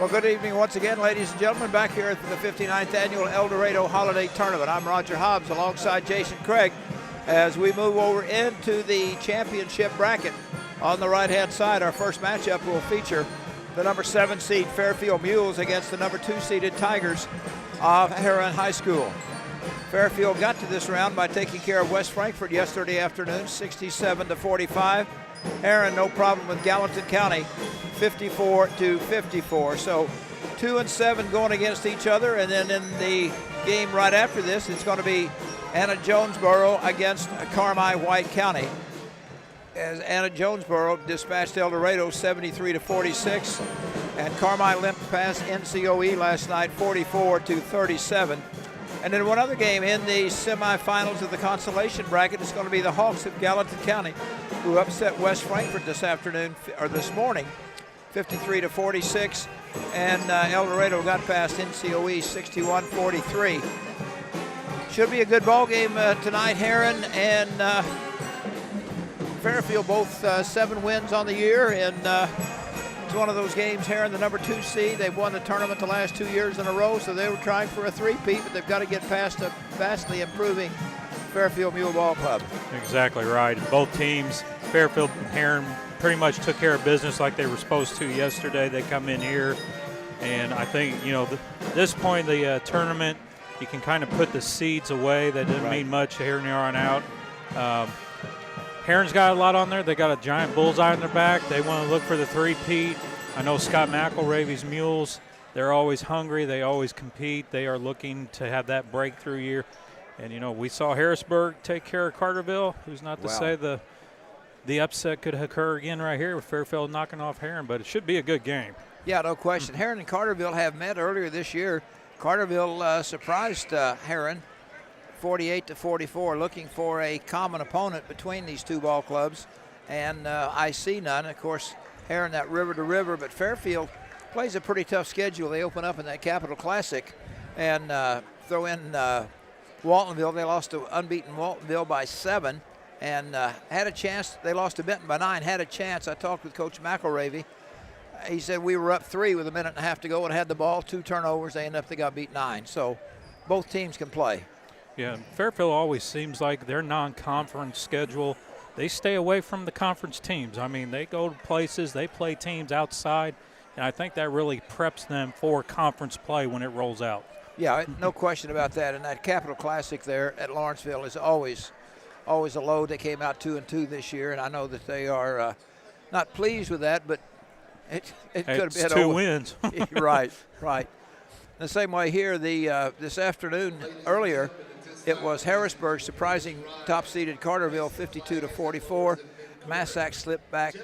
Well, good evening once again, ladies and gentlemen, back here at the 59th Annual Eldorado Holiday Tournament. I'm Roger Hobbs alongside Jason Craig as we move over into the championship bracket. On the right-hand side, our first matchup will feature the number 7 seed Fairfield Mules against the number 2 seeded Tigers of Herrin High School. Fairfield got to this round by taking care of West Frankfort yesterday afternoon, 67-45. Herrin, no problem with Gallatin County, 54-54. So 2 and 7 going against each other, and then in the game right after this, it's going to be Anna Jonesboro against Carmi White County. As Anna Jonesboro dispatched Eldorado 73-46, and Carmi limped past NCOE last night 44-37. And then one other game in the semifinals of the consolation bracket is going to be the Hawks of Gallatin County, who upset West Frankfort this morning, 53-46, and Eldorado got past NCOE 61-43. Should be a good ball game tonight. Herrin and Fairfield both 7 wins on the year, and it's one of those games. Herrin, the number 2 seed, they've won the tournament the last 2 years in a row, so they were trying for a three-peat, but they've got to get past a vastly improving Fairfield Mule Ball Club. Exactly right. Both teams, Fairfield and Herrin, pretty much took care of business like they were supposed to yesterday. They come in here, and I think, this point of the tournament, you can kind of put the seeds away. That didn't mean much here and on out. Herrin's got a lot on there. They got a giant bullseye on their back. They want to look for the three-peat. I know Scott McElravy's Mules, they're always hungry. They always compete. They are looking to have that breakthrough year. And, we saw Harrisburg take care of Carterville, who's not to say the upset could occur again right here with Fairfield knocking off Herrin, but it should be a good game. Yeah, no question. Herrin and Carterville have met earlier this year. Carterville surprised Herrin 48-44, looking for a common opponent between these two ball clubs, and I see none. Of course, Herrin that river to river, but Fairfield plays a pretty tough schedule. They open up in that Capital Classic and throw in Waltonville. They lost to unbeaten Waltonville by 7 and had a chance. They lost to Benton by 9, had a chance. I talked with Coach McElravy. He said we were up 3 with a minute and a half to go and had the ball, 2 turnovers. They got beat 9. So both teams can play. Yeah, Fairfield always seems like their non-conference schedule, they stay away from the conference teams. I mean, they go to places, they play teams outside, and I think that really preps them for conference play when it rolls out. Yeah, no question about that. And that Capital Classic there at Lawrenceville is always a load. They came out 2-2 this year, and I know that they are not pleased with that, but it could have been 2 wins. Right. The same way here, this afternoon earlier, it was Harrisburg surprising top-seeded Carterville 52-44. Massac slipped back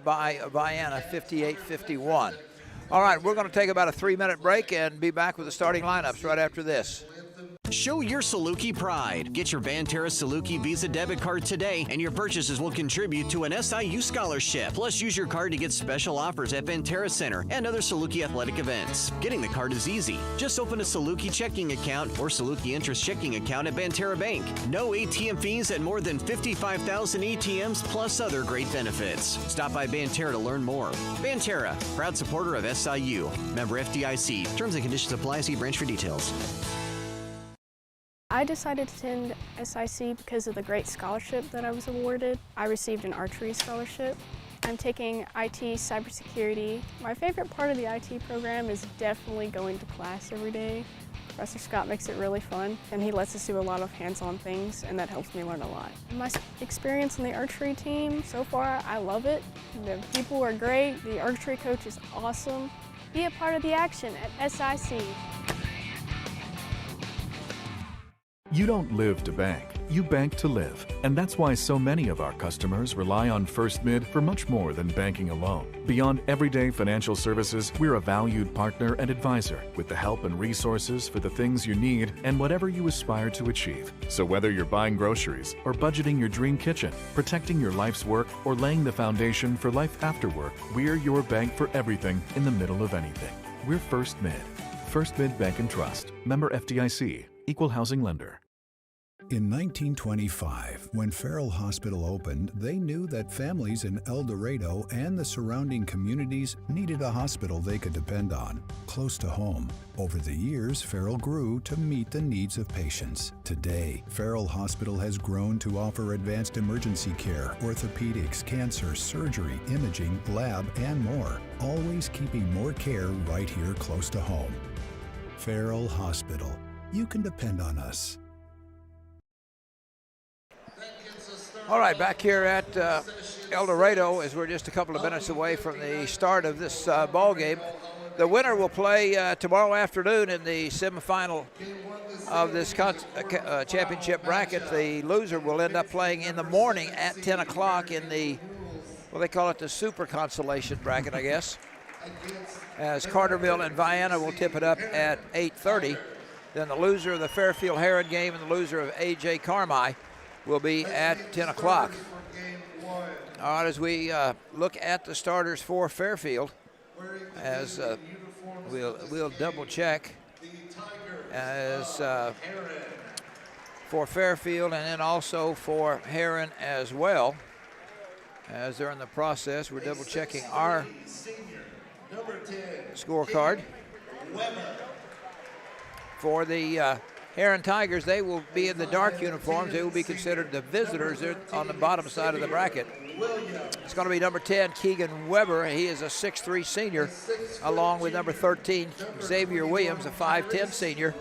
by Vienna 58-51. All right, we're going to take about a 3-minute break and be back with the starting lineups right after this. Show your Saluki pride. Get your Banterra Saluki Visa debit card today, and your purchases will contribute to an SIU scholarship. Plus, use your card to get special offers at Banterra Center and other Saluki athletic events. Getting the card is easy. Just open a Saluki checking account or Saluki interest checking account at Banterra Bank. No ATM fees at more than 55,000 ATMs, plus other great benefits. Stop by Banterra to learn more. Banterra, proud supporter of SIU. Member FDIC. Terms and conditions apply. See branch for details. I decided to attend SIC because of the great scholarship that I was awarded. I received an archery scholarship. I'm taking IT cybersecurity. My favorite part of the IT program is definitely going to class every day. Professor Scott makes it really fun, and he lets us do a lot of hands-on things, and that helps me learn a lot. My experience on the archery team, so far, I love it. The people are great. The archery coach is awesome. Be a part of the action at SIC. You don't live to bank, you bank to live. And that's why so many of our customers rely on First Mid for much more than banking alone. Beyond everyday financial services, we're a valued partner and advisor with the help and resources for the things you need and whatever you aspire to achieve. So whether you're buying groceries or budgeting your dream kitchen, protecting your life's work, or laying the foundation for life after work, we're your bank for everything in the middle of anything. We're First Mid. First Mid Bank and Trust. Member FDIC. Equal housing lender. In 1925, when Farrell Hospital opened, they knew that families in Eldorado and the surrounding communities needed a hospital they could depend on, close to home. Over the years, Farrell grew to meet the needs of patients. Today, Farrell Hospital has grown to offer advanced emergency care, orthopedics, cancer, surgery, imaging, lab, and more, always keeping more care right here close to home. Farrell Hospital. You can depend on us. All right, back here at Eldorado, as we're just a couple of minutes away from the start of this ball game. The winner will play tomorrow afternoon in the semifinal of this championship bracket. The loser will end up playing in the morning at 10 o'clock in the, well, they call it the super consolation bracket, I guess, as Carterville and Vienna will tip it up at 8:30. Then the loser of the Fairfield Herrin game and the loser of A.J. Carmi will be at 10 o'clock. All right, as we look at the starters for Fairfield, as we'll double check as for Fairfield and then also for Herrin as well. As they're in the process, we're double checking our scorecard. For the Herrin Tigers, they will be in the dark uniforms. They will be considered the visitors. They're on the bottom side of the bracket. It's going to be number 10, Keegan Weber. He is a 6'3 senior, along with number 13, Xavier Williams, a 5'10 senior.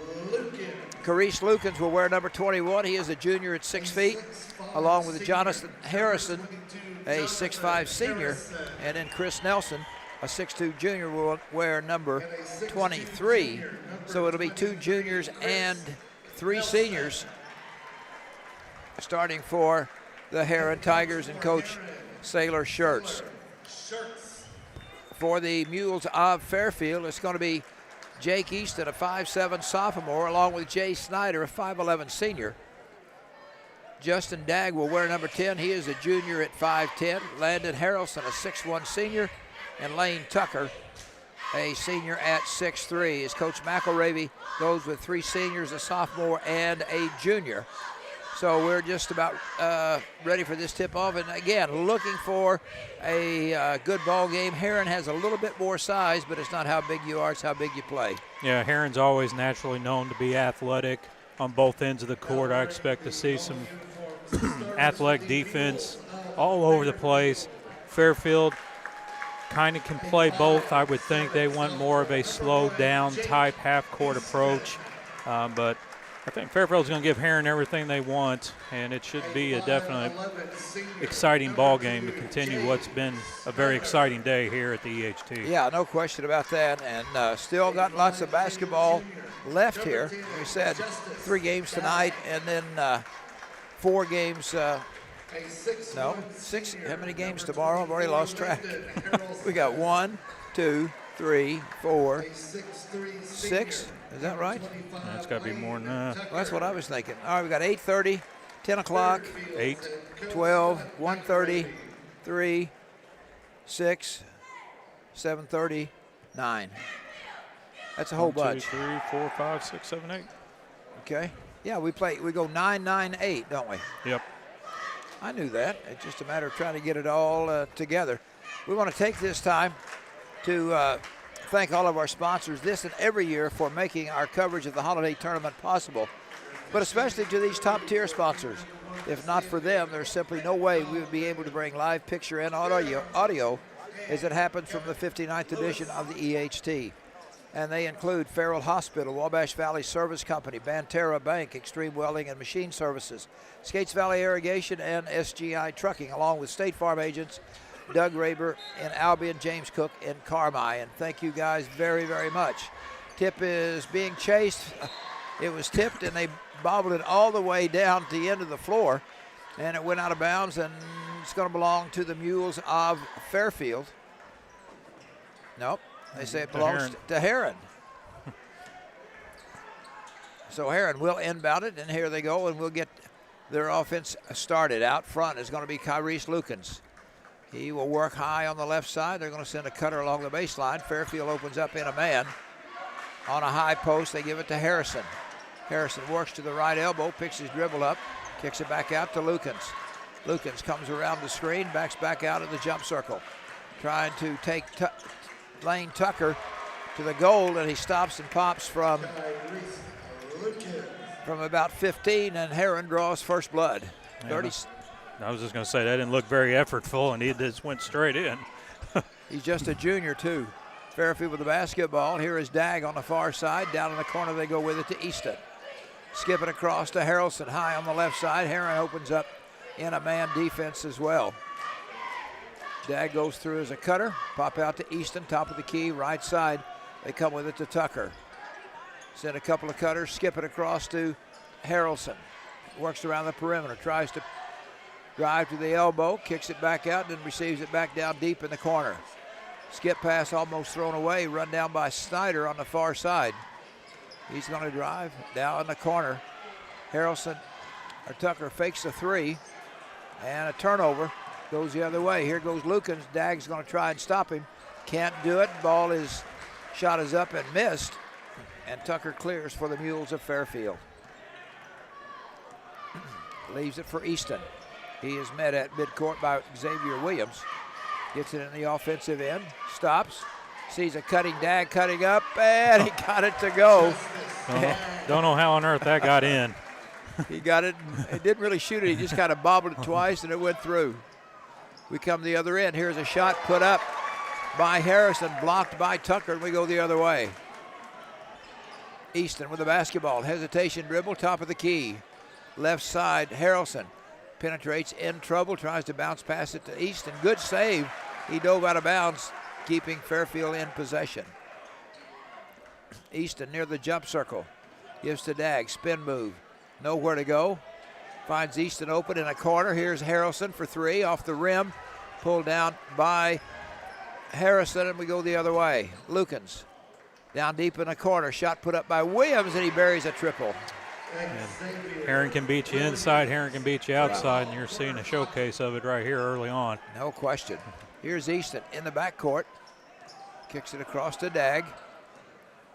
Carice Lukens will wear number 21. He is a junior at 6 feet, along with Jonathan Harrison, a 6'5 senior. And then Chris Nelson, a 6'2 junior, will wear number 23. So it'll be 2 juniors and 3 seniors starting for the Herrin Tigers and Coach Sailor Shirts. For the Mules of Fairfield, it's going to be Jake Easton, a 5'7 sophomore, along with Jay Snyder, a 5'11 senior. Justin Dagg will wear number 10. He is a junior at 5'10. Landon Harrelson, a 6'1 senior. And Lane Tucker, a senior at 6'3. As Coach McElravy goes with 3 seniors, a sophomore, and a junior. So we're just about ready for this tip-off. And again, looking for a good ball game. Herrin has a little bit more size, but it's not how big you are, it's how big you play. Yeah, Herrin's always naturally known to be athletic on both ends of the court. I expect to see some athletic defense all over the place. Fairfield kind of can play both. I would think they want more of a slow-down type half-court approach. But I think Fairfield's going to give Herrin everything they want, and it should be a definite exciting ball game to continue what's been a very exciting day here at the EHT. Yeah, no question about that, and still got lots of basketball left here. We said 3 games tonight, and then 4 games. No, 6. How many games tomorrow? I've already lost track. We got 1, 2, 3, 4, 6. Is that right? That's got to be more than that. Well, that's what I was thinking. All right, we got 8:30, 10 o'clock, 8, 12, 1:30, 3, 6, 7:30, 9. That's a whole 1, 2, bunch. 3, 4, 5, 6, 7, 8. Okay. Yeah, we go 9, 9, 8, don't we? Yep. I knew that. It's just a matter of trying to get it all together. We want to take this time to thank all of our sponsors this and every year for making our coverage of the holiday tournament possible, but especially to these top-tier sponsors. If not for them, there's simply no way we would be able to bring live picture and audio as it happens from the 59th edition of the EHT. And they include Farrell Hospital, Wabash Valley Service Company, Banterra Bank, Extreme Welding and Machine Services, Skates Valley Irrigation, and SGI Trucking, along with State Farm agents Doug Raber in Albion, James Cook in Carmi. And thank you guys very, very much. Tip is being chased. It was tipped, and they bobbled it all the way down to the end of the floor, and it went out of bounds, and it's going to belong to the Mules of Fairfield. Nope. They say it belongs to Herrin. So Herrin will inbound it, and here they go, and we'll get their offense started. Out front is going to be Carice Lukens. He will work high on the left side. They're going to send a cutter along the baseline. Fairfield opens up in a man. On a high post, they give it to Harrison. Harrison works to the right elbow, picks his dribble up, kicks it back out to Lukens. Lukens comes around the screen, backs back out of the jump circle. Trying to take Lane Tucker to the goal, and he stops and pops from about 15, and Herrin draws first blood. 30. I was just going to say, that didn't look very effortful, and he just went straight in. He's just a junior, too. Fairfield with the basketball. Here is Dagg on the far side. Down in the corner, they go with it to Easton. Skip it across to Harrelson, high on the left side. Herrin opens up in a man defense as well. Dagg goes through as a cutter. Pop out to Easton, top of the key, right side. They come with it to Tucker. Send a couple of cutters, skip it across to Harrelson. Works around the perimeter, tries to drive to the elbow, kicks it back out, then receives it back down deep in the corner. Skip pass almost thrown away, run down by Snyder on the far side. He's going to drive down in the corner. Harrelson, or Tucker fakes the three, and a turnover. Goes the other way. Here goes Lukens. Dagg's going to try and stop him. Can't do it. Shot is up and missed. And Tucker clears for the Mules of Fairfield. Leaves it for Easton. He is met at midcourt by Xavier Williams. Gets it in the offensive end. Stops. Sees a cutting Dagg cutting up, and he got it to go. Don't know how on earth that got in. He got it. It didn't really shoot it. He just kind of bobbled it twice, and it went through. We come the other end. Here's a shot put up by Harrison, blocked by Tucker, and we go the other way. Easton with the basketball. Hesitation dribble, top of the key. Left side, Harrelson penetrates in trouble, tries to bounce past it to Easton. Good save. He dove out of bounds, keeping Fairfield in possession. Easton near the jump circle. Gives to Dagg, spin move. Nowhere to go. Finds Easton open in a corner. Here's Harrelson for three off the rim. Pulled down by Harrison, and we go the other way. Lukens down deep in the corner. Shot put up by Williams, and he buries a triple. Herrin can beat you inside, Herrin can beat you outside, and you're seeing a showcase of it right here early on. No question. Here's Easton in the backcourt. Kicks it across to Dagg.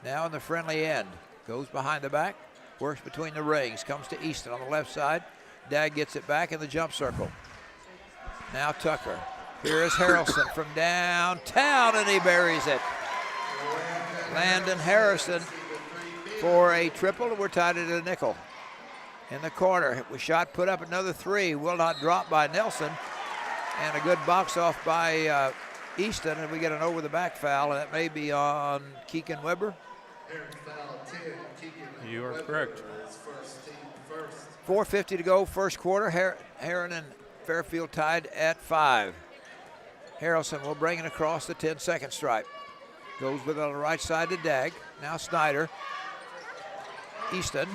Now in the friendly end. Goes behind the back. Works between the rings. Comes to Easton on the left side. Dagg gets it back in the jump circle. Now Tucker. Here is Harrelson from downtown, and he buries it. Landon Harrison for a triple, and we're tied at a nickel. In the corner, it was shot put up, another three. Will not drop by Nelson. And a good box off by Easton, and we get an over-the-back foul, and that may be on Keegan Weber. You are correct. 4:50 to go, first quarter. Herrin and Fairfield tied at 5. Harrelson will bring it across the 10-second stripe. Goes with it on the right side to Dagg. Now Snyder. Easton.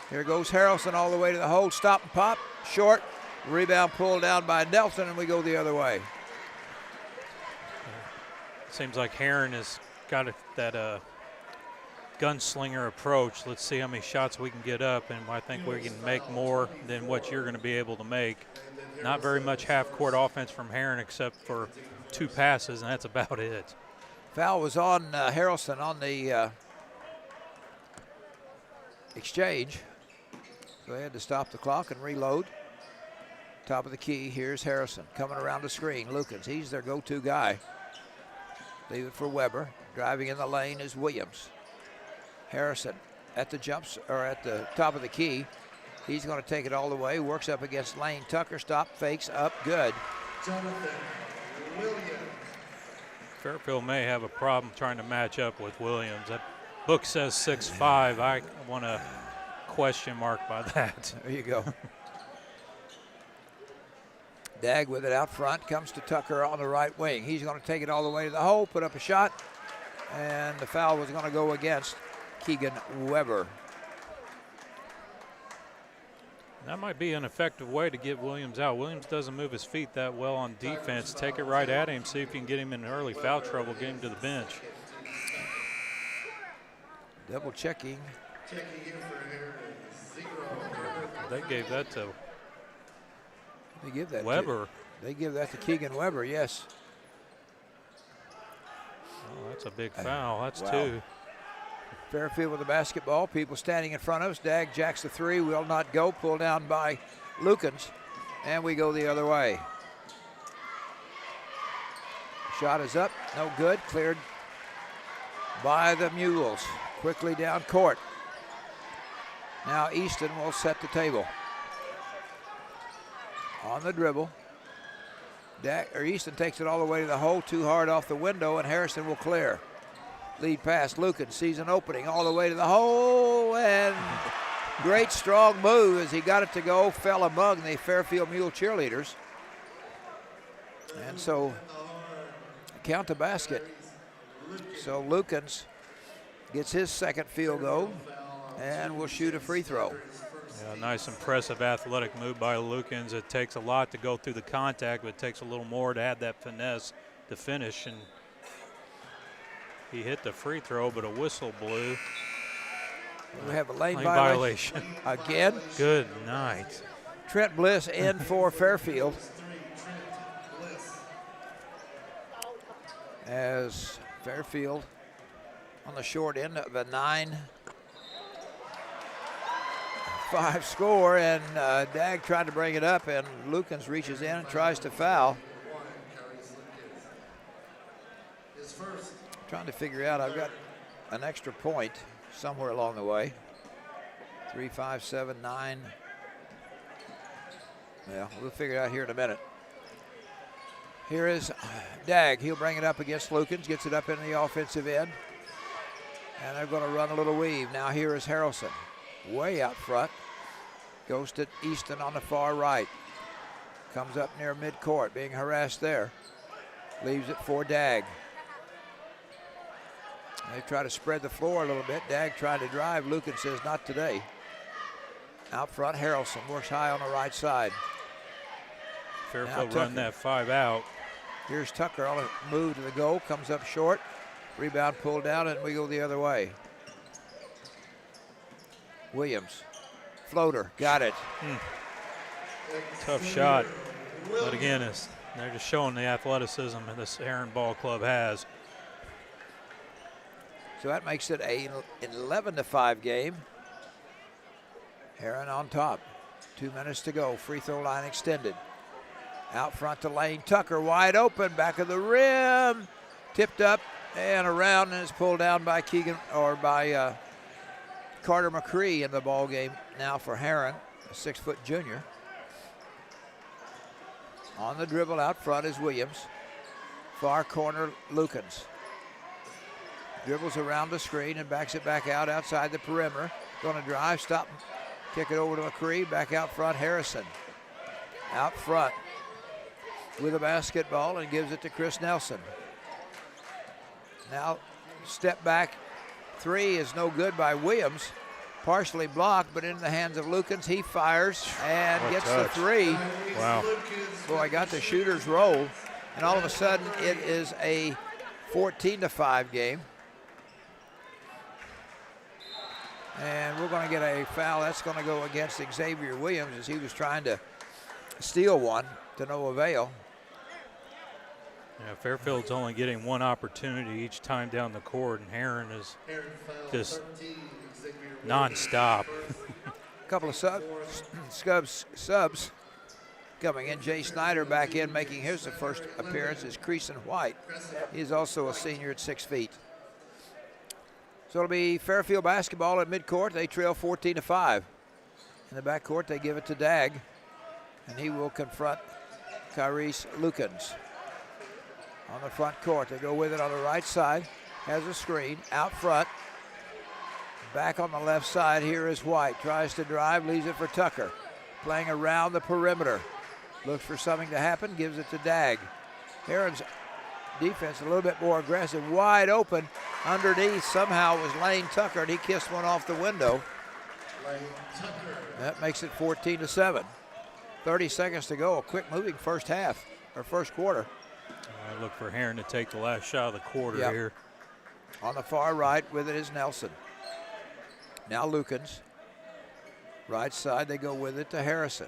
Here goes Harrelson all the way to the hole. Stop and pop. Short. Rebound pulled down by Nelson, and we go the other way. Seems like Herrin has got that gunslinger approach. Let's see how many shots we can get up, and I think we can make more than what you're going to be able to make. Not very much half-court offense from Herrin except for 2 passes, and that's about it. Foul was on Harrelson on the exchange. So they had to stop the clock and reload. Top of the key, here's Harrison coming around the screen. Lukens, he's their go-to guy. Leave it for Weber. Driving in the lane is Williams. Harrison at the at the top of the key. He's going to take it all the way. Works up against Lane Tucker. Stop, fakes, up, good. Fairfield may have a problem trying to match up with Williams. That book says 6'5". I want to question mark by that. There you go. Dagg with it out front. Comes to Tucker on the right wing. He's going to take it all the way to the hole, put up a shot, and the foul was going to go against Keegan Weber. That might be an effective way to get Williams out. Williams doesn't move his feet that well on defense. Take it right at him, see if you can get him in early foul trouble, get him to the bench. Double checking. They gave that to Weber. They give that to Keegan Weber, yes. Oh, that's a big foul. That's wow. 2. Fairfield with the basketball. People standing in front of us. Dagg jacks the three, will not go. Pulled down by Lukens, and we go the other way. Shot is up, no good. Cleared by the Mules. Quickly down court. Now Easton will set the table. On the dribble. Easton takes it all the way to the hole, too hard off the window, and Harrison will clear. Lead pass, Lucan sees an opening all the way to the hole, and great strong move as he got it to go, fell among the Fairfield Mule cheerleaders. And so, count the basket. So Lukens gets his second field goal and will shoot a free throw. Yeah, nice, impressive athletic move by Lukens. It takes a lot to go through the contact, but it takes a little more to add that finesse to finish. And he hit the free throw, but a whistle blew. We have a lane violation. Again. Good night. Trent Bliss in for Fairfield. As Fairfield on the short end of a 9-5 score, and Dagg tried to bring it up, and Lukens reaches in and tries to foul. Trying to figure out, I've got an extra point somewhere along the way. 3, 5, 7, 9. Yeah, we'll figure it out here in a minute. Here is Dagg. He'll bring it up against Lukens, gets it up into the offensive end. And they're going to run a little weave. Now here is Harrelson, way out front. Goes to Easton on the far right. Comes up near midcourt, being harassed there. Leaves it for Dagg. They try to spread the floor a little bit. Dagg tried to drive. Lukens says not today. Out front, Harrelson works high on the right side. Fairfield run that 5 out. Here's Tucker on a move to the goal. Comes up short. Rebound pulled down, and we go the other way. Williams. Floater. Got it. Tough shot. But again, they're just showing the athleticism that this Herrin ball club has. So that makes it an 11-5 game. Herrin on top. 2 minutes to go. Free throw line extended. Out front to Lane Tucker, wide open, back of the rim, tipped up and around, and it's pulled down by Carter McCree in the ball game now for Herrin, a 6-foot junior. On the dribble out front is Williams. Far corner, Lukens. Dribbles around the screen and backs it back out outside the perimeter. Going to drive, stop, kick it over to McCree. Back out front, Harrison. Out front with a basketball and gives it to Chris Nelson. Now step back three is no good by Williams. Partially blocked, but in the hands of Lukens. He fires and gets the three. Wow. Boy, got the shooter's roll. And all of a sudden it is a 14-5 game. And we're going to get a foul. That's going to go against Xavier Williams as he was trying to steal one to no avail. Yeah, Fairfield's only getting one opportunity each time down the court, and Herrin is just nonstop. A couple of subs coming in. Jay Snyder back in, making his first appearance, is Creason White. He's also a senior at 6 feet. So it'll be Fairfield basketball at midcourt. They trail 14-5. In the backcourt, they give it to Dagg, and he will confront Kyrese Lukens. On the front court, they go with it on the right side. Has a screen out front. Back on the left side, here is White. Tries to drive, leaves it for Tucker. Playing around the perimeter. Looks for something to happen, gives it to Dagg. Herrin's defense a little bit more aggressive. Wide open. Underneath somehow was Lane Tucker, and he kissed one off the window. That makes it 14-7. 30 seconds to go. A quick moving first half, or first quarter. I look for Herrin to take the last shot of the quarter here. On the far right with it is Nelson. Now Lukens. Right side, they go with it to Harrison.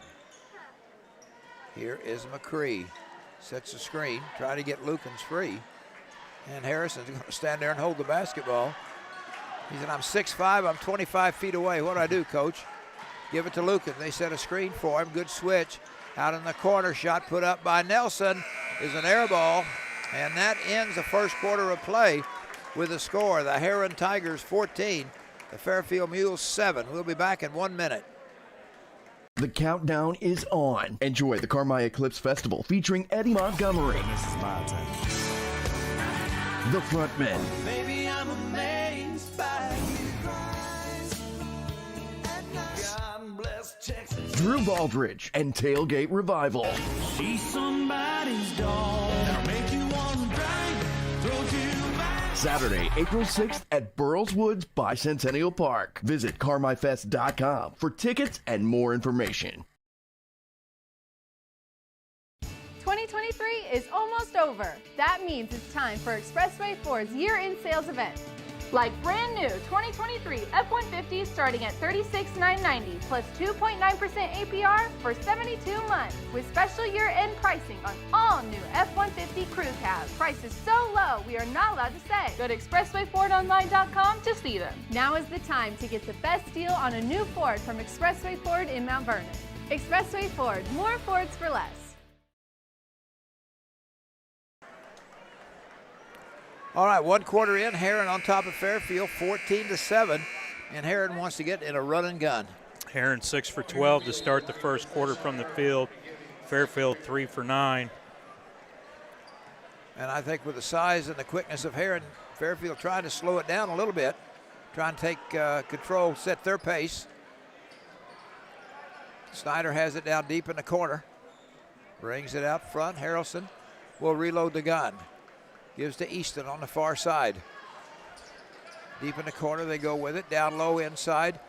Here is McCree. Sets the screen, try to get Lukens free. And Harrison's going to stand there and hold the basketball. He said, I'm 6'5", I'm 25 feet away. What do I do, Coach? Give it to Lucan. They set a screen for him. Good switch. Out in the corner, shot put up by Nelson is an air ball. And that ends the first quarter of play with a score. The Herrin Tigers 14, the Fairfield Mules 7. We'll be back in 1 minute. The countdown is on. Enjoy the Carmi Eclipse Festival featuring Eddie Montgomery. This is my time. The Frontmen. Baby, I'm amazed by you. God bless Texas. Drew Baldridge and Tailgate Revival. She's somebody's dog. That'll make you want to drink. Throw you back. Saturday, April 6th at Burles Woods Bicentennial Park. Visit carmifest.com for tickets and more information. 2023 is almost over. That means it's time for Expressway Ford's year-end sales event. Like brand new 2023 F-150 starting at $36,990 plus 2.9% APR for 72 months with special year-end pricing on all new F-150 crew cabs. Prices so low we are not allowed to say. Go to expresswayfordonline.com to see them. Now is the time to get the best deal on a new Ford from Expressway Ford in Mount Vernon. Expressway Ford, more Fords for less. All right, 1 quarter in, Herrin on top of Fairfield, 14-7, and Herrin wants to get in a run and gun. Herrin 6 for 12 to start the first quarter from the field. Fairfield 3 for 9. And I think with the size and the quickness of Herrin, Fairfield trying to slow it down a little bit, trying to take control, set their pace. Snyder has it down deep in the corner, brings it out front. Harrelson will reload the gun. Gives to Easton on the far side. Deep in the corner, they go with it. Down low inside.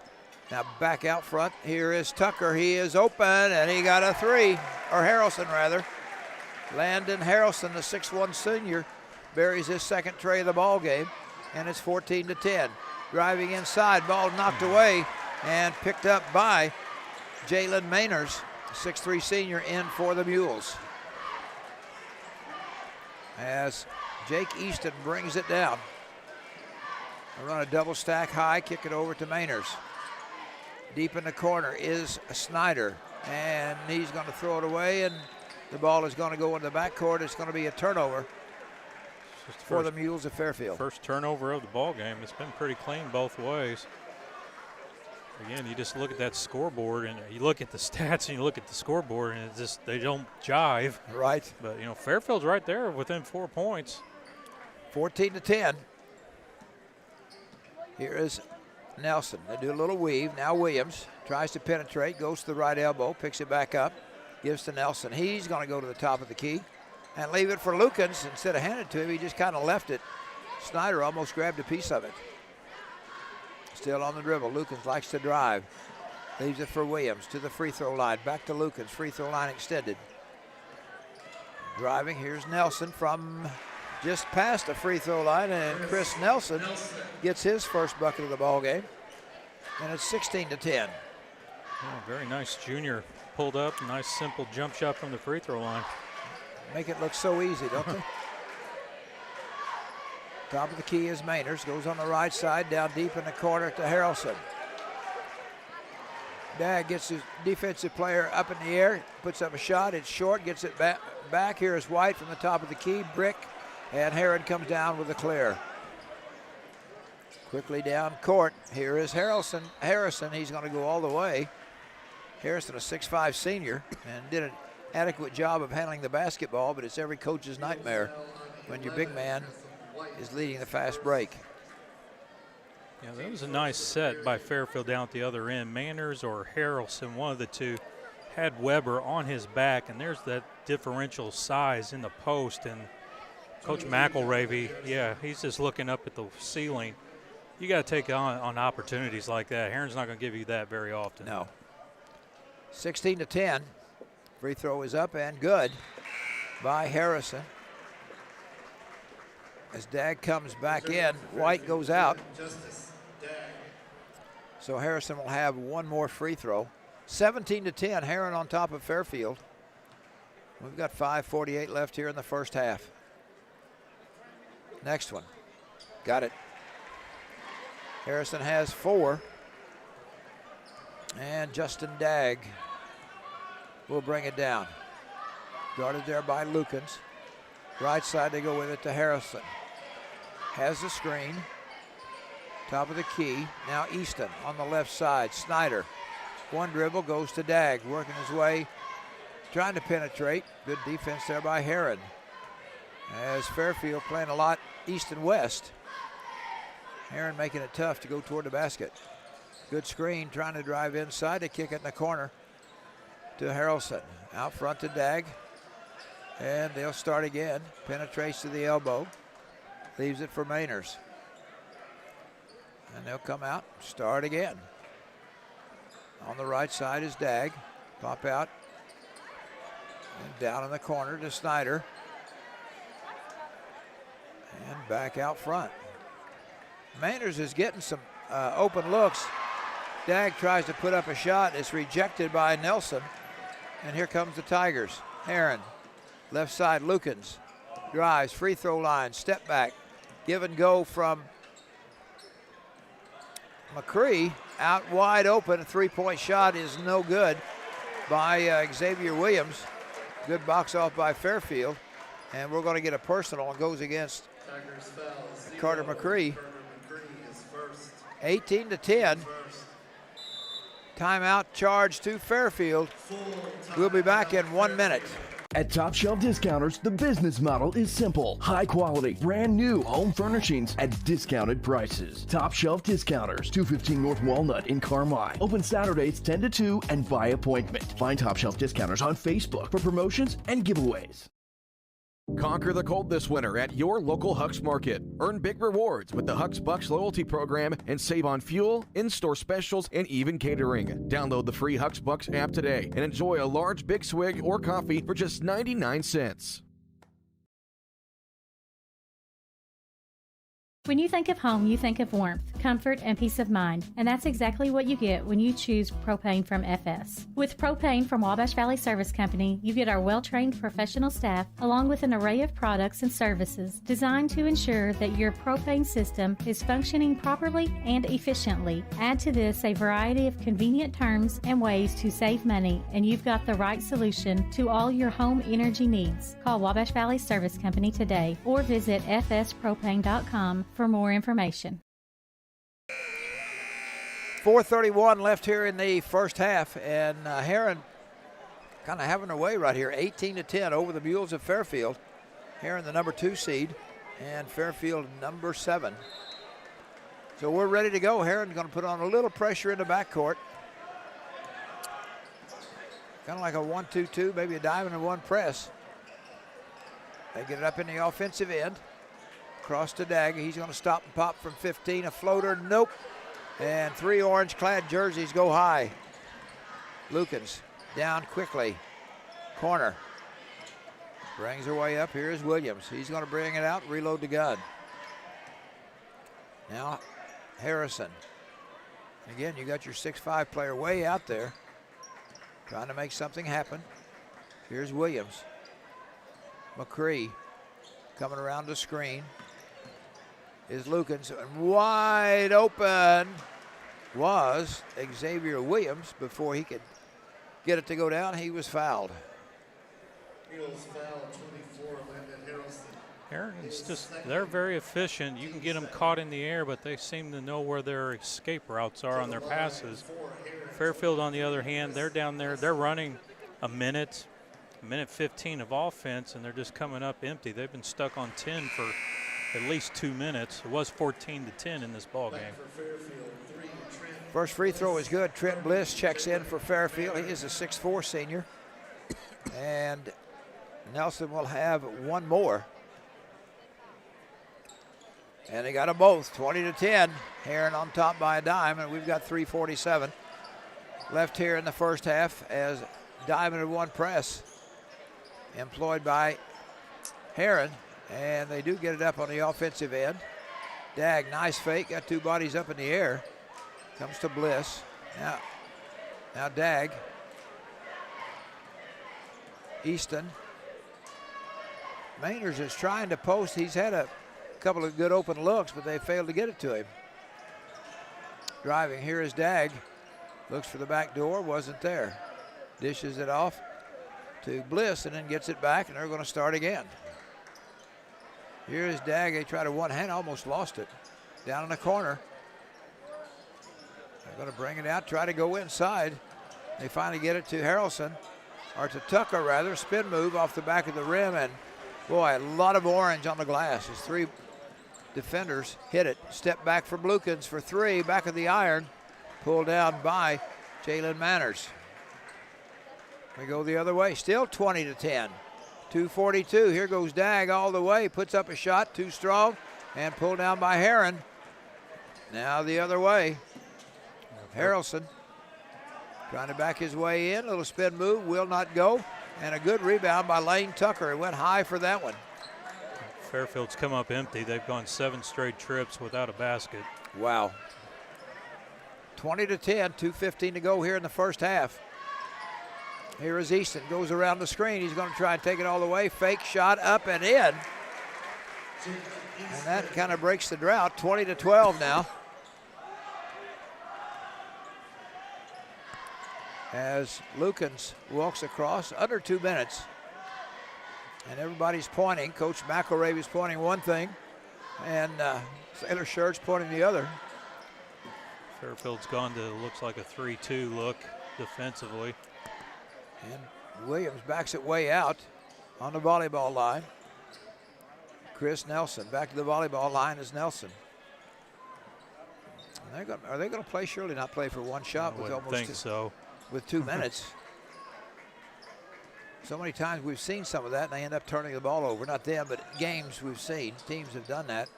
Now back out front. Here is Tucker. He is open, and he got a three. Or Harrelson, rather. Landon Harrelson, the 6'1 senior, buries his second tray of the ball game, and it's 14-10. Driving inside, ball knocked away and picked up by Jalen Mainers, 6'3 senior, in for the Mules. As Jake Easton brings it down. They run a double stack high, kick it over to Mainers. Deep in the corner is Snyder, and he's going to throw it away, and the ball is going to go in the backcourt. It's going to be a turnover for the Mules of Fairfield. First turnover of the ball game. It's been pretty clean both ways. Again, you just look at that scoreboard, and you look at the stats, and you look at the scoreboard, and it's just they don't jive. Right. But, you know, Fairfield's right there within 4 points. 14-10. Here is Nelson. They do a little weave. Now Williams tries to penetrate, goes to the right elbow, picks it back up, gives to Nelson. He's going to go to the top of the key and leave it for Lukens. Instead of handing it to him, he just kind of left it. Snyder almost grabbed a piece of it. Still on the dribble. Lukens likes to drive. Leaves it for Williams to the free throw line. Back to Lukens. Free throw line extended. Driving. Here's Nelson from just past the free throw line, and Chris Nelson gets his first bucket of the ball game, and it's 16-10. Oh, very nice junior. Pulled up. Nice simple jump shot from the free throw line. Make it look so easy, don't they? Top of the key is Mainers. Goes on the right side, down deep in the corner to Harrelson. Dag gets his defensive player up in the air, puts up a shot. It's short, gets it back. Here is White from the top of the key, brick, and Herrin comes down with a clear. Quickly down court. Here is Harrison. He's going to go all the way. Harrison, a 6'5 senior, and did an adequate job of handling the basketball, but it's every coach's nightmare when your big man is leading the fast break. Yeah, that was a nice set by Fairfield down at the other end. Manners or Harrelson, one of the two, had Weber on his back, and there's that differential size in the post. And Coach McElravy, yeah, he's just looking up at the ceiling. You got to take on opportunities like that. Herrin's not going to give you that very often. No. 16-10. Free throw is up and good by Harrison. As Dag comes back in, White goes out. So Harrison will have one more free throw. 17-10, Herrin on top of Fairfield. We've got 5:48 left here in the first half. Next one. Got it. Harrison has 4. And Justin Dagg will bring it down. Guarded there by Lukens. Right side, they go with it to Harrison. Has the screen. Top of the key. Now Easton on the left side. Snyder. One dribble, goes to Dagg. Working his way. Trying to penetrate. Good defense there by Herrin. As Fairfield playing a lot east and west. Herrin making it tough to go toward the basket. Good screen, trying to drive inside to kick it in the corner to Harrelson. Out front to Dagg. And they'll start again. Penetrates to the elbow. Leaves it for Mainers. And they'll come out, start again. On the right side is Dagg. Pop out. And down in the corner to Snyder. And back out front. Mainers is getting some open looks. Dagg tries to put up a shot. It's rejected by Nelson. And here comes the Tigers. Herrin, left side, Lukens. Drives, free throw line, step back. Give and go from McCree. Out wide open. A three-point shot is no good by Xavier Williams. Good box off by Fairfield. And we're going to get a personal and goes against Carter McCree. 18-10. Timeout charge to Fairfield. We'll be back in 1 minute. At Top Shelf Discounters, the business model is simple. High quality, brand new home furnishings at discounted prices. Top Shelf Discounters, 215 North Walnut in Carmi. Open Saturdays 10 to 2 and by appointment. Find Top Shelf Discounters on Facebook for promotions and giveaways. Conquer the cold this winter at your local Huck's Market. Earn big rewards with the Huck's Bucks loyalty program and save on fuel, in-store specials, and even catering. Download the free Huck's Bucks app today and enjoy a large Big Swig or coffee for just 99 cents. When you think of home, you think of warmth, comfort, and peace of mind, and that's exactly what you get when you choose propane from FS. With propane from Wabash Valley Service Company, you get our well-trained professional staff along with an array of products and services designed to ensure that your propane system is functioning properly and efficiently. Add to this a variety of convenient terms and ways to save money, and you've got the right solution to all your home energy needs. Call Wabash Valley Service Company today or visit fspropane.com for more information. 4:31 left here in the first half, and Herrin kind of having their way right here. 18-10 over the Mules of Fairfield. Herrin, the number 2 seed, and Fairfield number 7. So we're ready to go. Herrin's going to put on a little pressure in the backcourt. Kind of like a 1-2-2, maybe a diamond and one press. They get it up in the offensive end. Cross to Dagg. He's going to stop and pop from 15. A floater, nope. And 3 orange-clad jerseys go high. Lukens down quickly. Corner. Brings her way up. Here's Williams. He's going to bring it out, reload the gun. Now Harrison. Again, you got your 6'5" player way out there trying to make something happen. Here's Williams. McCree coming around the screen. Is Lukens, wide open was Xavier Williams. Before he could get it to go down, he was fouled. Herrin's just, they're very efficient. You can get them caught in the air, but they seem to know where their escape routes are on their passes. Fairfield, on the other hand, they're down there, they're running a minute 15 of offense, and they're just coming up empty. They've been stuck on 10 for at least 2 minutes. It was 14-10 in this ball game. First free throw is good. Trent Bliss checks in for Fairfield. He is a 6'4" senior. And Nelson will have one more. And they got them both, 20-10. Herrin on top by a dime, and we've got 3:47 left here in the first half as diamond and one press employed by Herrin. And they do get it up on the offensive end. Dagg, nice fake, got 2 bodies up in the air. Comes to Bliss. Now Dagg. Easton. Mainers is trying to post. He's had a couple of good open looks, but they failed to get it to him. driving. Here is Dagg. Looks for the back door, wasn't there. Dishes it off to Bliss and then gets it back, and they're going to start again. Here is Dagg. They tried a one-hand, almost lost it. Down in the corner. They're going to bring it out, try to go inside. They finally get it to Harrelson, or to Tucker rather. Spin move off the back of the rim, and boy, a lot of orange on the glass as 3 defenders hit it. Step back from Lukens for 3, back of the iron. Pulled down by Jalen Manners. We go the other way, still 20-10. 2:42, here goes Dagg all the way, puts up a shot, too strong, and pulled down by Herrin. Now the other way, Harrelson trying to back his way in, a little spin move, will not go, and a good rebound by Lane Tucker. It went high for that one. Fairfield's come up empty. They've gone 7 straight trips without a basket. Wow. 20-10, 2:15 to go here in the first half. Here is Easton, goes around the screen. He's going to try and take it all the way. Fake shot up and in. And that kind of breaks the drought. 20-12 now. As Lukens walks across, under 2 minutes. And everybody's pointing. Coach McElravy is pointing one thing, and Sailor Shirt's pointing the other. Fairfield's gone to, looks like a 3-2 look defensively. And Williams backs it way out on the volleyball line. Chris Nelson back to the volleyball line is Nelson. And are they going to play? Surely not play for one shot with almost with 2 minutes. So many times we've seen some of that, and they end up turning the ball over. Not them, but games we've seen. Teams have done that,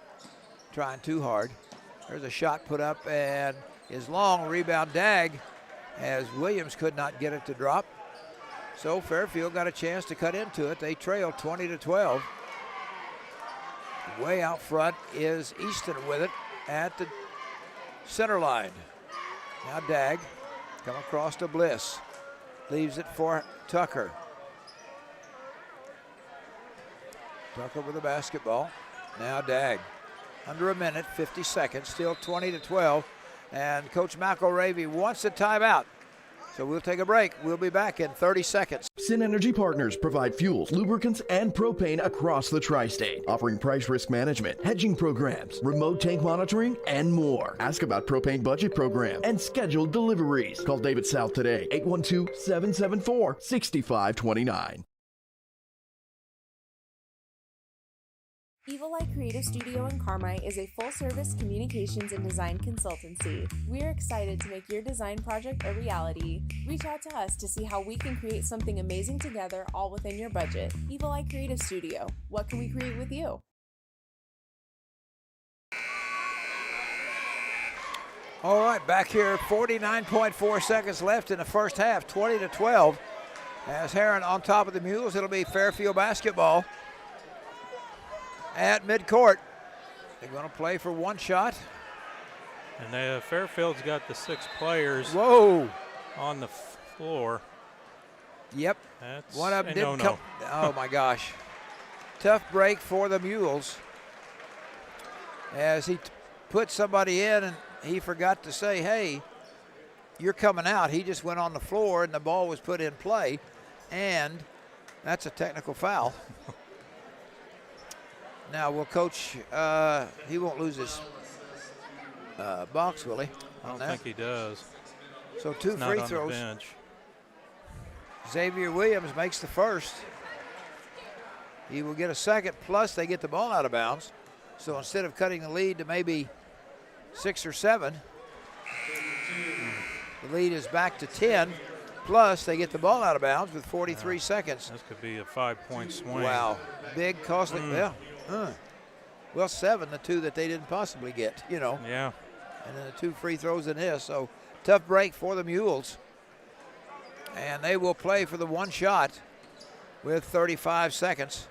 trying too hard. There's a shot put up and is long. Rebound Dagg as Williams could not get it to drop. So Fairfield got a chance to cut into it. They trail 20-12. Way out front is Easton with it at the center line. Now Dagg come across to Bliss. Leaves it for Tucker. Tucker with the basketball. Now Dagg. Under a minute, 50 seconds, still 20-12. And Coach McElravy wants a timeout. So we'll take a break. We'll be back in 30 seconds. Sin Energy Partners provide fuels, lubricants, and propane across the tri-state, offering price risk management, hedging programs, remote tank monitoring, and more. Ask about propane budget program and scheduled deliveries. Call David South today, 812-774-6529. Evil Eye Creative Studio in Carmi is a full-service communications and design consultancy. We're excited to make your design project a reality. Reach out to us to see how we can create something amazing together, all within your budget. Evil Eye Creative Studio. What can we create with you? All right, back here, 49.4 seconds left in the first half, 20-12. As Herrin on top of the Mules, it'll be Fairfield basketball at midcourt. They're going to play for one shot. And Fairfield's got the 6 players on the floor. Yep. That's one of them didn't come. Oh, my gosh. Tough break for the Mules. As he put somebody in and he forgot to say, hey, you're coming out. He just went on the floor and the ball was put in play. And that's a technical foul. Now, will Coach, he won't lose his box, will he? I don't think he does. So 2 free throws. Xavier Williams makes the first. He will get a second, plus they get the ball out of bounds. So instead of cutting the lead to maybe 6 or 7, the lead is back to 10. Plus, they get the ball out of bounds with 43 seconds. This could be a 5-point swing. Wow, big, costly. Well, 7, the 2 that they didn't possibly get, you know. Yeah. And then the 2 free throws in this. So tough break for the Mules. And they will play for the one shot with 35 seconds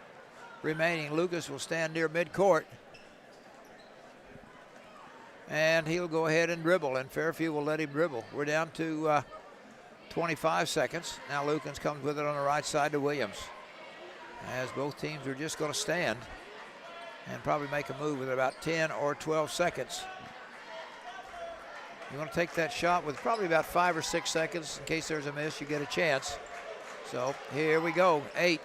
remaining. Lucas will stand near midcourt. And he'll go ahead and dribble, and Fairfield will let him dribble. We're down to 25 seconds. Now Lukens comes with it on the right side to Williams. As both teams are just going to stand and probably make a move with about 10 or 12 seconds. You want to take that shot with probably about 5 or 6 seconds. In case there's a miss, you get a chance. So here we go, 8.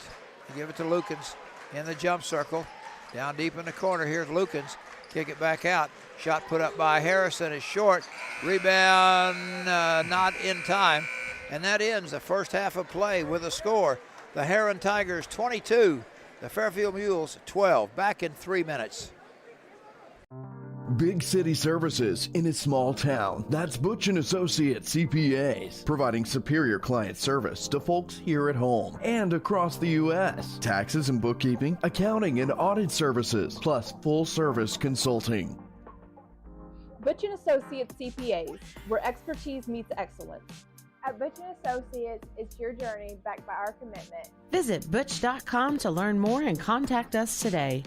You give it to Lukens in the jump circle. Down deep in the corner, here's Lukens. Kick it back out. Shot put up by Harrison is short. Rebound not in time. And that ends the first half of play with a score. The Herrin Tigers 22, the Fairfield Mules 12. Back in 3 minutes. Big city services in a small town. That's Butch & Associates CPAs, providing superior client service to folks here at home and across the U.S. Taxes and bookkeeping, accounting and audit services, plus full-service consulting. Butch & Associates CPAs, where expertise meets excellence. At Butch & Associates, it's your journey backed by our commitment. Visit butch.com to learn more and contact us today.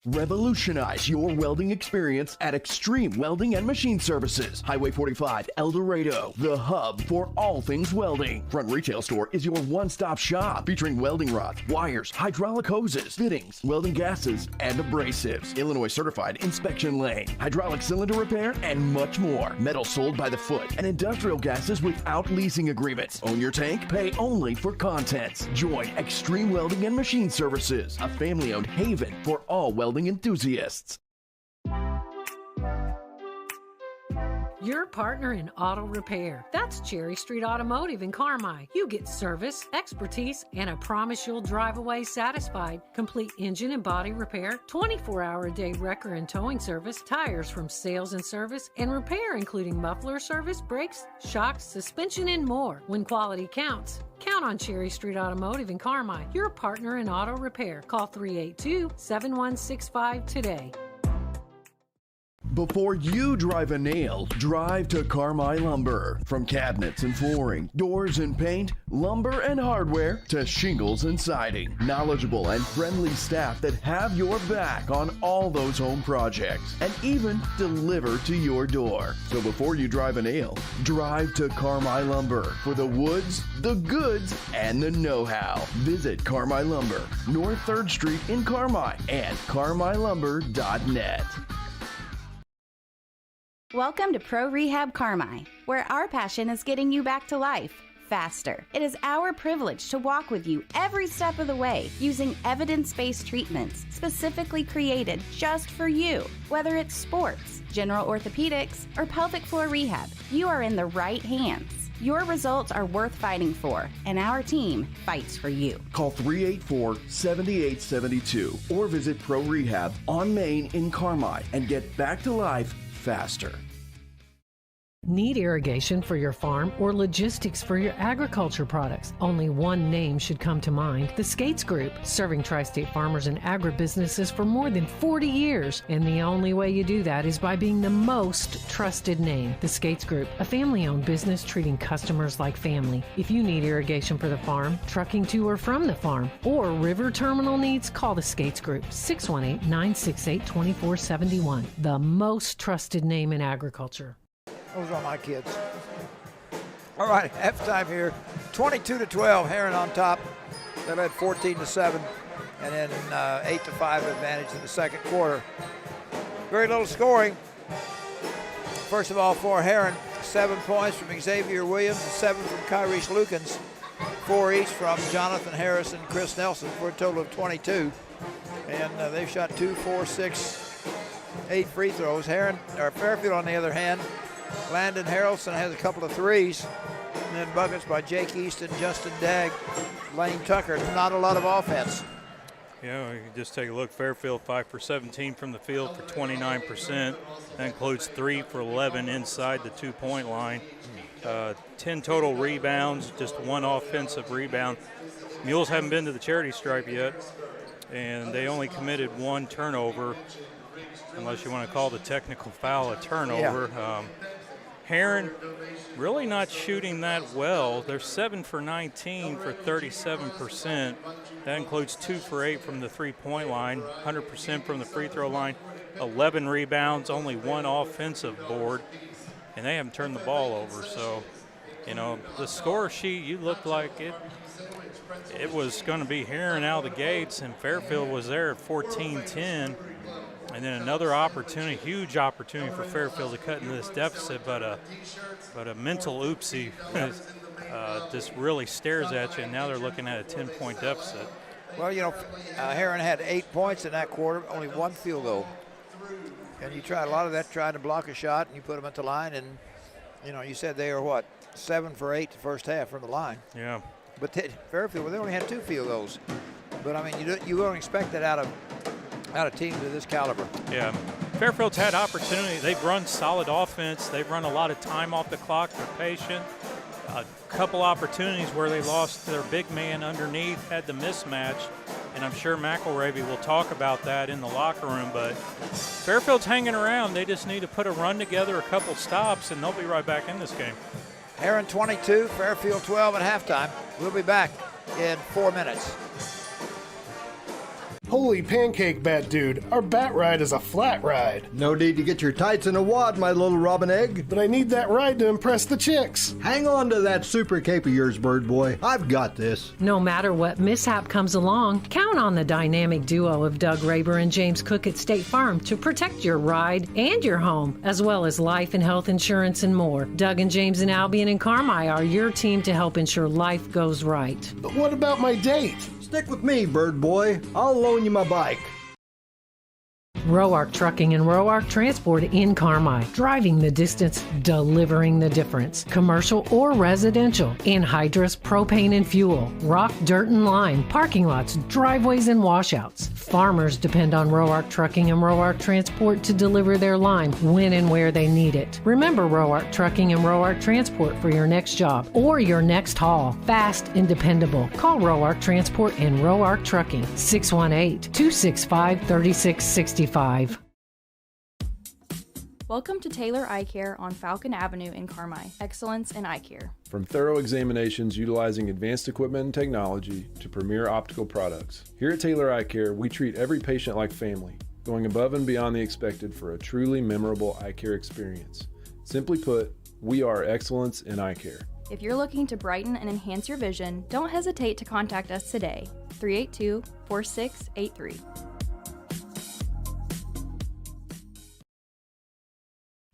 Revolutionize your welding experience at Extreme Welding and Machine Services. Highway 45, Eldorado, the hub for all things welding. Front Retail Store is your one-stop shop featuring welding rods, wires, hydraulic hoses, fittings, welding gases, and abrasives. Illinois certified inspection lane, hydraulic cylinder repair, and much more. Metal sold by the foot and industrial gases without leasing agreements. Own your tank, pay only for contents. Join Extreme Welding and Machine Services, a family-owned haven for all welding enthusiasts. Your partner in auto repair. That's Cherry Street Automotive in Carmi. You get service, expertise, and a promise you'll drive away satisfied. Complete engine and body repair, 24-hour-a-day wrecker and towing service, tires from sales and service, and repair including muffler service, brakes, shocks, suspension, and more. When quality counts, count on Cherry Street Automotive in Carmi. Your partner in auto repair. Call 382-7165 today. Before you drive a nail, drive to Carmi Lumber. From cabinets and flooring, doors and paint, lumber and hardware, to shingles and siding. Knowledgeable and friendly staff that have your back on all those home projects and even deliver to your door. So before you drive a nail, drive to Carmi Lumber for the woods, the goods, and the know-how. Visit Carmi Lumber, North 3rd Street in Carmi and carmilumber.net. Welcome to Pro Rehab Carmi, where our passion is getting you back to life faster. It is our privilege to walk with you every step of the way using evidence-based treatments specifically created just for you. Whether it's sports, general orthopedics, or pelvic floor rehab, you are in the right hands. Your results are worth fighting for, and our team fights for you. Call 384-7872 or visit Pro Rehab on Main in Carmi and get back to life faster. Need irrigation for your farm or logistics for your agriculture products? Only one name should come to mind: the Skates Group, serving tri-state farmers and agribusinesses for more than 40 years. And the only way you do that is by being the most trusted name. The Skates Group, a family-owned business treating customers like family. If you need irrigation for the farm, trucking to or from the farm, or river terminal needs, call the Skates Group, 618-968-2471. The most trusted name in agriculture. Those are my kids. All right, halftime here. 22-12, Herrin on top. They led 14-7, and then 8-5 advantage in the second quarter. Very little scoring. First of all, for Herrin, 7 points from Xavier Williams and 7 from Kyrie Lukens. 4 each from Jonathan Harris and Chris Nelson for a total of 22. And they've shot 2, 4, 6, 8 free throws. Fairfield, on the other hand, Landon Harrelson has a couple of threes, and then buckets by Jake Easton, Justin Dagg, Lane Tucker. Not a lot of offense. Yeah, you can just take a look. Fairfield 5 for 17 from the field for 29%. That includes 3 for 11 inside the 2-point line. 10 total rebounds, just 1 offensive rebound. Mules haven't been to the charity stripe yet, and they only committed 1 turnover, unless you want to call the technical foul a turnover. Yeah. Herrin really not shooting that well. They're 7 for 19 for 37%. That includes 2 for 8 from the 3-point line, 100% from the free throw line, 11 rebounds, only 1 offensive board, and they haven't turned the ball over. So, you know, the score sheet, you looked like it was going to be Herrin out of the gates, and Fairfield was there at 14-10. And then another opportunity, huge opportunity for Fairfield to cut into this deficit, but a mental oopsie just really stares at you, and now they're looking at a 10-point deficit. Well, Herrin had 8 points in that quarter, only 1 field goal. And you tried a lot of that, trying to block a shot, and you put them at the line, and, you said they were, 7 for 8 the first half from the line. Yeah. But Fairfield, they only had 2 field goals. But, you don't expect that out of teams of this caliber. Yeah. Fairfield's had opportunity. They've run solid offense. They've run a lot of time off the clock. They're patient. A couple opportunities where they lost their big man underneath, had the mismatch, and I'm sure McElravy will talk about that in the locker room, but Fairfield's hanging around. They just need to put a run together, a couple stops, and they'll be right back in this game. Herrin 22, Fairfield 12 at halftime. We'll be back in 4 minutes. Holy pancake bat dude, our bat ride is a flat ride. No need to get your tights in a wad, my little robin egg. But I need that ride to impress the chicks. Hang on to that super cape of yours, bird boy. I've got this. No matter what mishap comes along, count on the dynamic duo of Doug Raber and James Cook at State Farm to protect your ride and your home, as well as life and health insurance and more. Doug and James and Albion and Carmi are your team to help ensure life goes right. But what about my date? Stick with me, bird boy. I'll loan you my bike. Roark Trucking and Roark Transport in Carmi. Driving the distance, delivering the difference. Commercial or residential. Anhydrous, propane and fuel. Rock, dirt and lime. Parking lots, driveways and washouts. Farmers depend on Roark Trucking and Roark Transport to deliver their lime when and where they need it. Remember Roark Trucking and Roark Transport for your next job or your next haul. Fast and dependable. Call Roark Transport and Roark Trucking. 618-265-3665. Welcome to Taylor Eye Care on Falcon Avenue in Carmi. Excellence in eye care. From thorough examinations utilizing advanced equipment and technology to premier optical products, here at Taylor Eye Care, we treat every patient like family, going above and beyond the expected for a truly memorable eye care experience. Simply put, we are excellence in eye care. If you're looking to brighten and enhance your vision, don't hesitate to contact us today. 382-4683.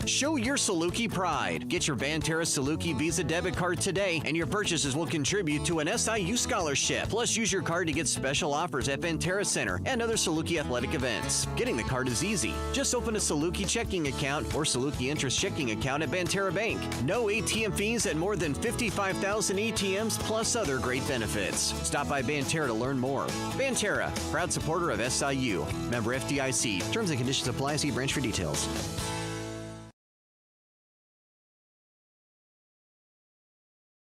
Show your Saluki pride. Get your Banterra Saluki Visa debit card today, and your purchases will contribute to an SIU scholarship. Plus, use your card to get special offers at Banterra Center and other Saluki athletic events. Getting the card is easy. Just open a Saluki checking account or Saluki interest checking account at Banterra Bank. No ATM fees at more than 55,000 ATMs, plus other great benefits. Stop by Banterra to learn more. Banterra, proud supporter of SIU. Member FDIC. Terms and conditions apply. See branch for details.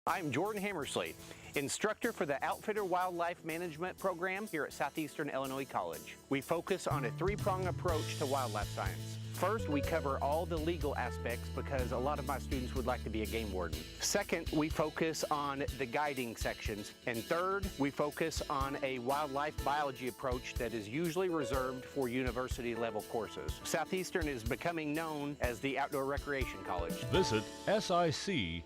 I'm Jordan Hammersley, instructor for the Outfitter Wildlife Management Program here at Southeastern Illinois College. We focus on a three-pronged approach to wildlife science. First, we cover all the legal aspects because a lot of my students would like to be a game warden. Second, we focus on the guiding sections. And third, we focus on a wildlife biology approach that is usually reserved for university-level courses. Southeastern is becoming known as the Outdoor Recreation College. Visit sic.edu.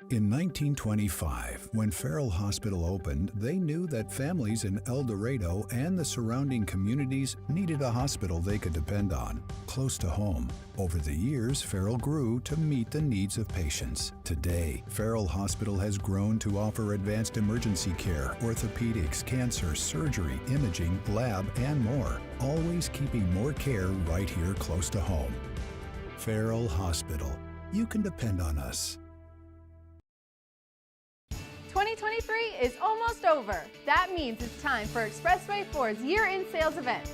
In 1925, when Farrell Hospital opened, they knew that families in Eldorado and the surrounding communities needed a hospital they could depend on, close to home. Over the years, Farrell grew to meet the needs of patients. Today, Farrell Hospital has grown to offer advanced emergency care, orthopedics, cancer, surgery, imaging, lab, and more, always keeping more care right here close to home. Farrell Hospital. You can depend on us. 2023 is almost over. That means it's time for Expressway Ford's year-end sales event.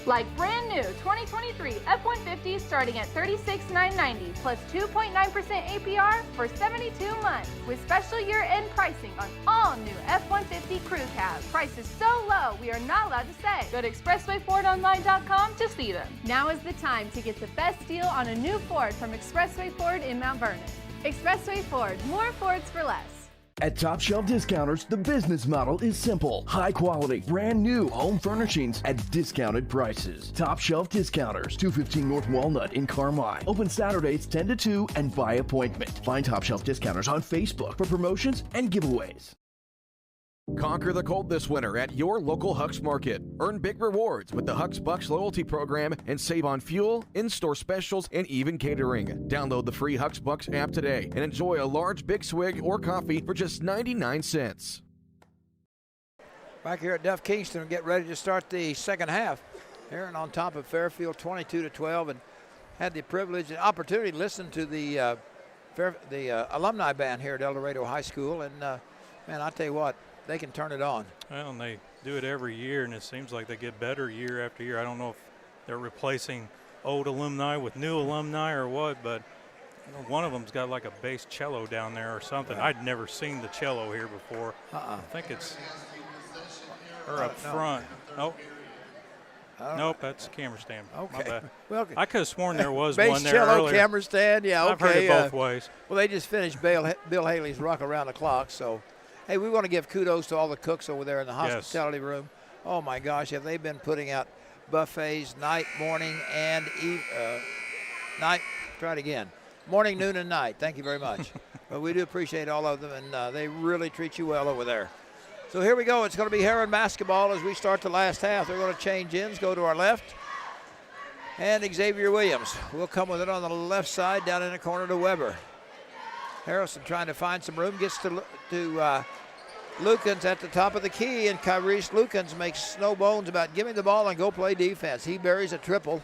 Like brand new 2023 F-150 starting at $36,990 plus 2.9% APR for 72 months with special year-end pricing on all new F-150 crew cabs. Prices so low we are not allowed to say. Go to expresswayfordonline.com to see them. Now is the time to get the best deal on a new Ford from Expressway Ford in Mount Vernon. Expressway Ford, more Fords for less. At Top Shelf Discounters, the business model is simple. High quality, brand new home furnishings at discounted prices. Top Shelf Discounters, 215 North Walnut in Carmi. Open Saturdays 10 to 2 and by appointment. Find Top Shelf Discounters on Facebook for promotions and giveaways. Conquer the cold this winter at your local Huck's Market. Earn big rewards with the Huck's Bucks loyalty program and save on fuel, in-store specials, and even catering. Download the free Huck's Bucks app today and enjoy a large Big Swig or coffee for just 99 cents. Back here at Duff Kingston, get ready to start the second half. Herrin on top of Fairfield 22-12, and had the privilege and opportunity to listen to the alumni band here at Eldorado High School, and man, I tell you what, they can turn it on. Well, and they do it every year, and it seems like they get better year after year. I don't know if they're replacing old alumni with new alumni or what, but one of them's got like a bass cello down there or something. I'd never seen the cello here before. I think it's her up front. Nope. Nope, that's a camera stand. Okay. My bad. Well, I could have sworn there was bass one there cello, earlier. camera stand, yeah, okay. I've heard it both ways. Well, they just finished Bill Haley's Rock Around the Clock, so hey, we want to give kudos to all the cooks over there in the hospitality room. Oh my gosh, have they been putting out buffets night, morning, and night? Try it again. Morning, noon, and night. Thank you very much. But we do appreciate all of them, and they really treat you well over there. So here we go. It's going to be Herrin basketball as we start the last half. They're going to change ends, go to our left. And Xavier Williams will come with it on the left side down in the corner to Weber. Harrison trying to find some room, gets to Lukens at the top of the key, and Kyrese Lukens makes no bones about giving the ball and go play defense. He buries a triple,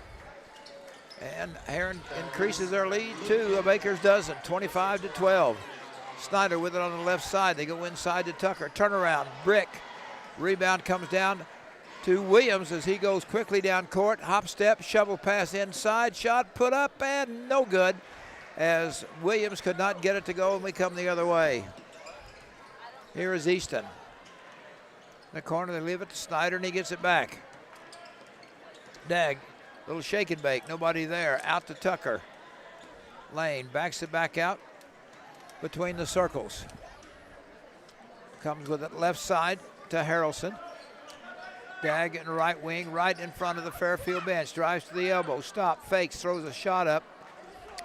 and Herrin increases their lead to a baker's dozen, 25-12. Snyder with it on the left side. They go inside to Tucker. Turnaround, brick. Rebound comes down to Williams as he goes quickly down court. Hop step, shovel pass inside. Shot put up and no good as Williams could not get it to go, and we come the other way. Here is Easton. In the corner, they leave it to Snyder, and he gets it back. Dag, little shake and bake, nobody there. Out to Tucker. Lane backs it back out between the circles. Comes with it left side to Harrelson. Dag in the right wing, right in front of the Fairfield bench. Drives to the elbow, stop, fakes, throws a shot up.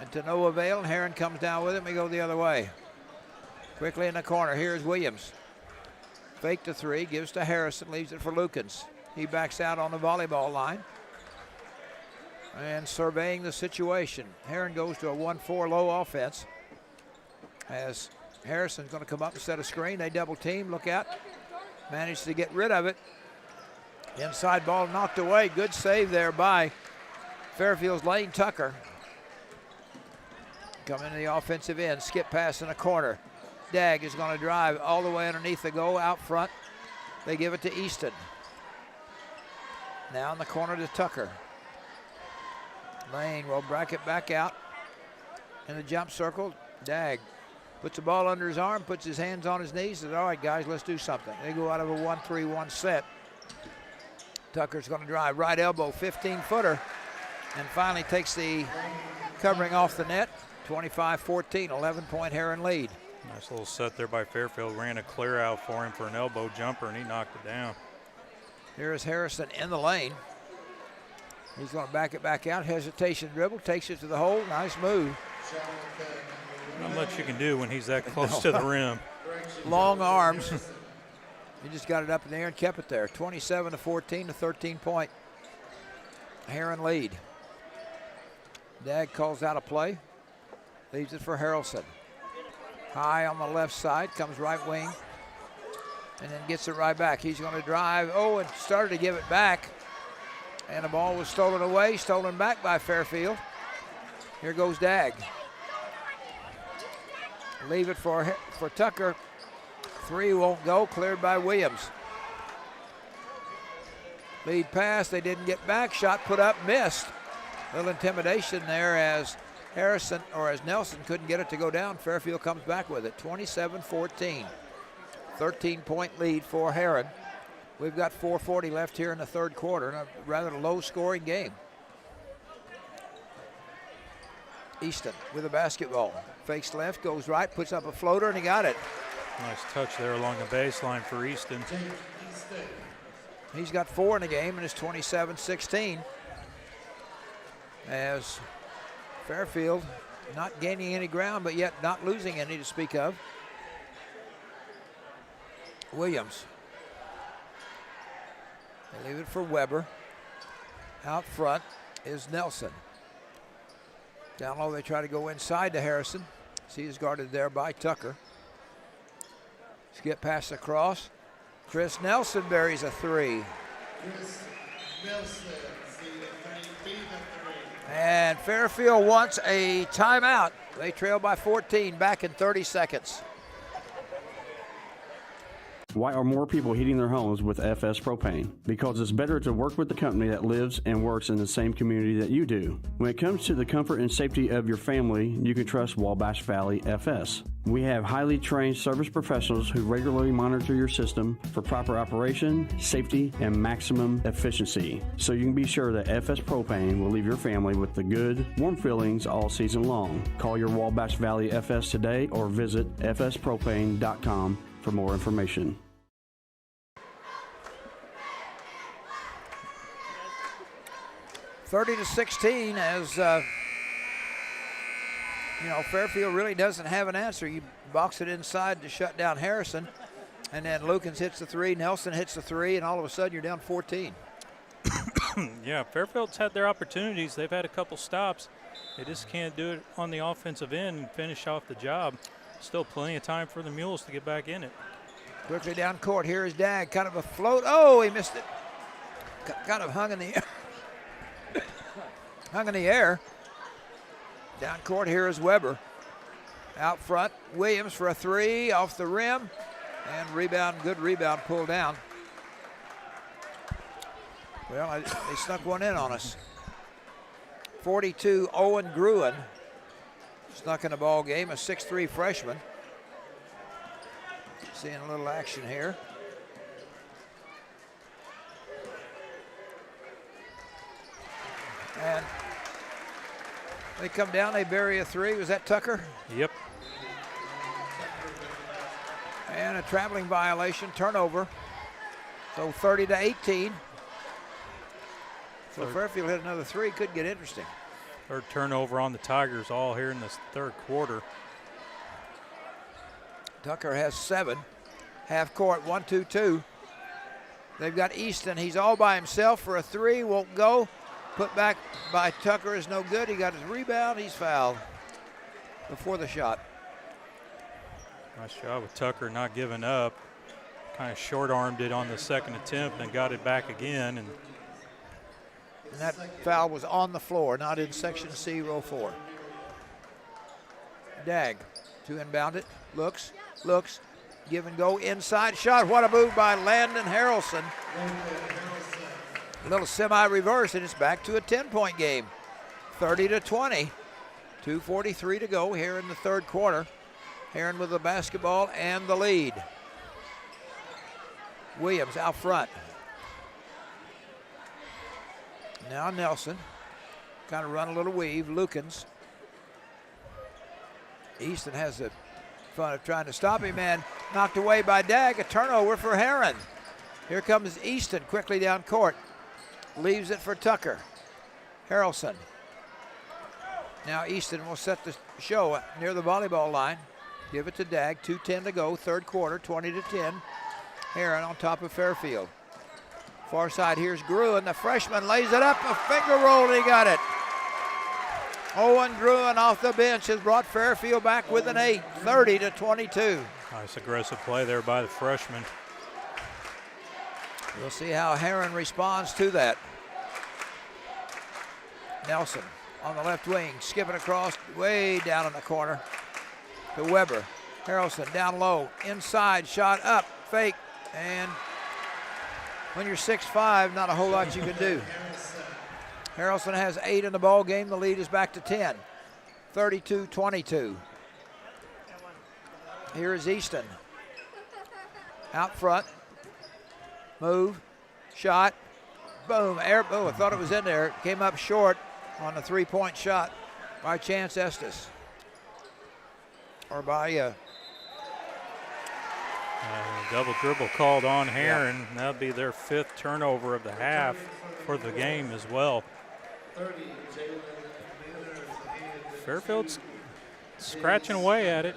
And to no avail, and Herrin comes down with it, and we go the other way. Quickly in the corner, here's Williams. Fake to three, gives to Harrison, leaves it for Lukens. He backs out on the volleyball line. And surveying the situation. Herrin goes to a 1-4 low offense. As Harrison's going to come up and set a screen. They double team, look out. Managed to get rid of it. Inside ball knocked away. Good save there by Fairfield's Lane Tucker. Come into the offensive end, skip pass in the corner. Dag is going to drive all the way underneath the goal out front. They give it to Easton. Now in the corner to Tucker. Lane will bracket back out in the jump circle. Dag puts the ball under his arm, puts his hands on his knees, says, all right, guys, let's do something. They go out of a 1-3-1 set. Tucker's going to drive right elbow, 15-footer, and finally takes the covering off the net. 25-14, 11-point Herrin lead. Nice little set there by Fairfield. Ran a clear out for him for an elbow jumper, and he knocked it down. Here is Harrison in the lane. He's going to back it back out. Hesitation dribble, takes it to the hole. Nice move. Not much you can do when he's that close to the rim. Long arms. He just got it up in the air and kept it there. 27-14, a 13-point Herrin lead. Dag calls out a play. Leaves it for Harrelson. High on the left side, comes right wing, and then gets it right back. He's going to drive. Oh, and started to give it back. And the ball was stolen away, stolen back by Fairfield. Here goes Dag. Leave it for Tucker. Three won't go, cleared by Williams. Lead pass, they didn't get back. Shot put up, missed. Little intimidation there as Harrison, or as Nelson couldn't get it to go down. Fairfield comes back with it, 27-14. 13-point lead for Herrin. We've got 4:40 left here in the third quarter, and a rather low-scoring game. Easton with the basketball. Fakes left, goes right, puts up a floater, and he got it. Nice touch there along the baseline for Easton. He's got 4 in the game, and it's 27-16. As Fairfield not gaining any ground, but yet not losing any to speak of. Williams. They leave it for Weber. Out front is Nelson. Down low, they try to go inside to Harrison. He is guarded there by Tucker. Skip pass across. Chris Nelson buries a three. And Fairfield wants a timeout. They trail by 14, back in 30 seconds. Why are more people heating their homes with FS Propane? Because it's better to work with the company that lives and works in the same community that you do. When it comes to the comfort and safety of your family, you can trust Wabash Valley FS. We have highly trained service professionals who regularly monitor your system for proper operation, safety, and maximum efficiency. So you can be sure that FS Propane will leave your family with the good, warm feelings all season long. Call your Wabash Valley FS today or visit fspropane.com for more information. (30-16) as Fairfield really doesn't have an answer. You box it inside to shut down Harrison, and then Lukens hits the three, Nelson hits the three, and all of a sudden you're down 14. Yeah, Fairfield's had their opportunities. They've had a couple stops. They just can't do it on the offensive end and finish off the job. Still plenty of time for the Mules to get back in it. Quickly down court, here is Dag, kind of a float. Oh, he missed it. Kind of hung in the air. Hung in the air. Down court, here is Weber. Out front, Williams for a three, off the rim. And rebound, good rebound, pulled down. Well, they snuck one in on us. 42, Owen Gruen. Snuck in the ball game, a 6'3" freshman. Seeing a little action here. And they come down, they bury a three. Was that Tucker? Yep. And a traveling violation, turnover. So 30-18. So Fairfield hit another three, could get interesting. Third turnover on the Tigers all here in this third quarter. Tucker has 7. Half court, 1-2-2. They've got Easton. He's all by himself for a three. Won't go. Put back by Tucker is no good. He got his rebound. He's fouled before the shot. Nice job with Tucker not giving up. Kind of short-armed it on the second attempt and got it back again. And that foul was on the floor, not in section C, row 4. Dag to inbound it. Looks, give and go inside shot. What a move by Landon Harrelson. A little semi-reverse, and it's back to a 10-point game. 30-20. 2:43 to go here in the third quarter. Herrin with the basketball and the lead. Williams out front. Now Nelson. Kind of run a little weave. Lukens. Easton has the fun of trying to stop him, and knocked away by Dag. A turnover for Herrin. Here comes Easton quickly down court. Leaves it for Tucker. Harrelson. Now Easton will set the show near the volleyball line. Give it to Dag. 2:10 to go, third quarter, 20-10. Herrin on top of Fairfield. Far side, here's Gruen. The freshman lays it up, a finger roll, and he got it. Owen Gruen off the bench has brought Fairfield back with an 8, 30-22. Nice aggressive play there by the freshman. We'll see how Herrin responds to that. Nelson on the left wing, skipping across way down in the corner to Weber. Harrelson down low, inside, shot up, fake, and when you're 6'5", not a whole lot you can do. Harrelson has 8 in the ball game. The lead is back to 10. 32-22. Here is Easton. Out front. Move. Shot. Boom. Air. Oh, I thought it was in there. It came up short on the three-point shot by Chance Estes. Or by double dribble called on Herrin. Yeah. That'll be their 5th turnover of the half for the game as well. Fairfield's scratching away at it.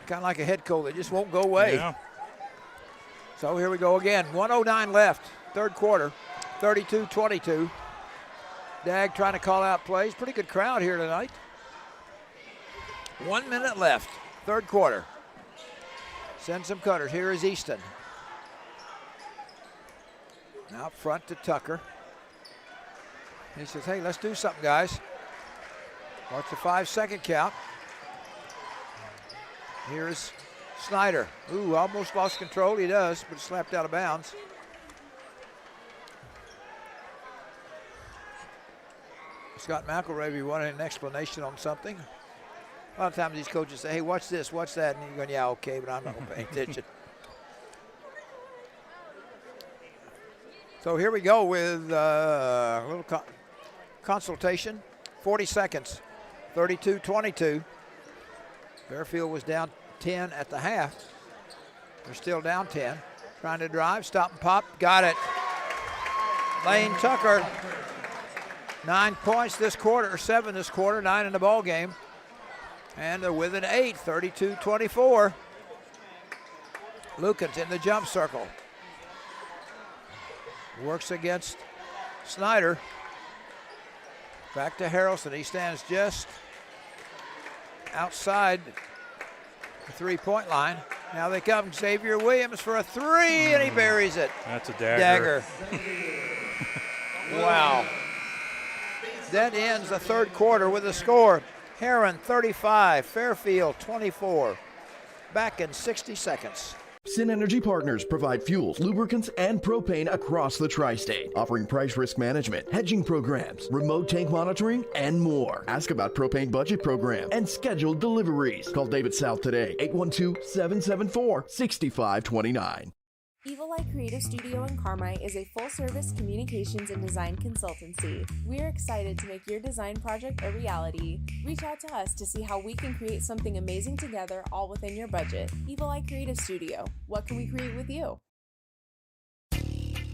Kind of like a head cold. It just won't go away. Yeah. So here we go again. 1:09 left, third quarter, 32-22. Dag trying to call out plays. Pretty good crowd here tonight. 1 minute left, third quarter. Send some cutters. Here is Easton. Out front to Tucker. He says, hey, let's do something, guys. Watch the 5-second count. Here's Snyder. Ooh, almost lost control. He does, but slapped out of bounds. Scott McElravy wanted an explanation on something. A lot of times these coaches say, hey, watch this, watch that. And you're going, yeah, okay, but I'm not going to pay attention. So here we go with a little consultation. 40 seconds, 32-22. Fairfield was down 10 at the half. They're still down 10. Trying to drive, stop and pop, got it. Lane Tucker, 9 points this quarter, or 7 this quarter, 9 in the ball game. And they're within 8, 32-24. Lukens in the jump circle. Works against Snyder. Back to Harrelson. He stands just outside the three-point line. Now they come. Xavier Williams for a three, and he buries it. That's a dagger. Wow. That ends the third quarter with a score. Herrin 35, Fairfield 24. Back in 60 seconds. Synergy Partners provide fuels, lubricants, and propane across the tri-state, offering price risk management, hedging programs, remote tank monitoring, and more. Ask about propane budget program and scheduled deliveries. Call David South today, 812-774-6529. Evil Eye Creative Studio in Carmi is a full-service communications and design consultancy. We're excited to make your design project a reality. Reach out to us to see how we can create something amazing together, all within your budget. Evil Eye Creative Studio. What can we create with you?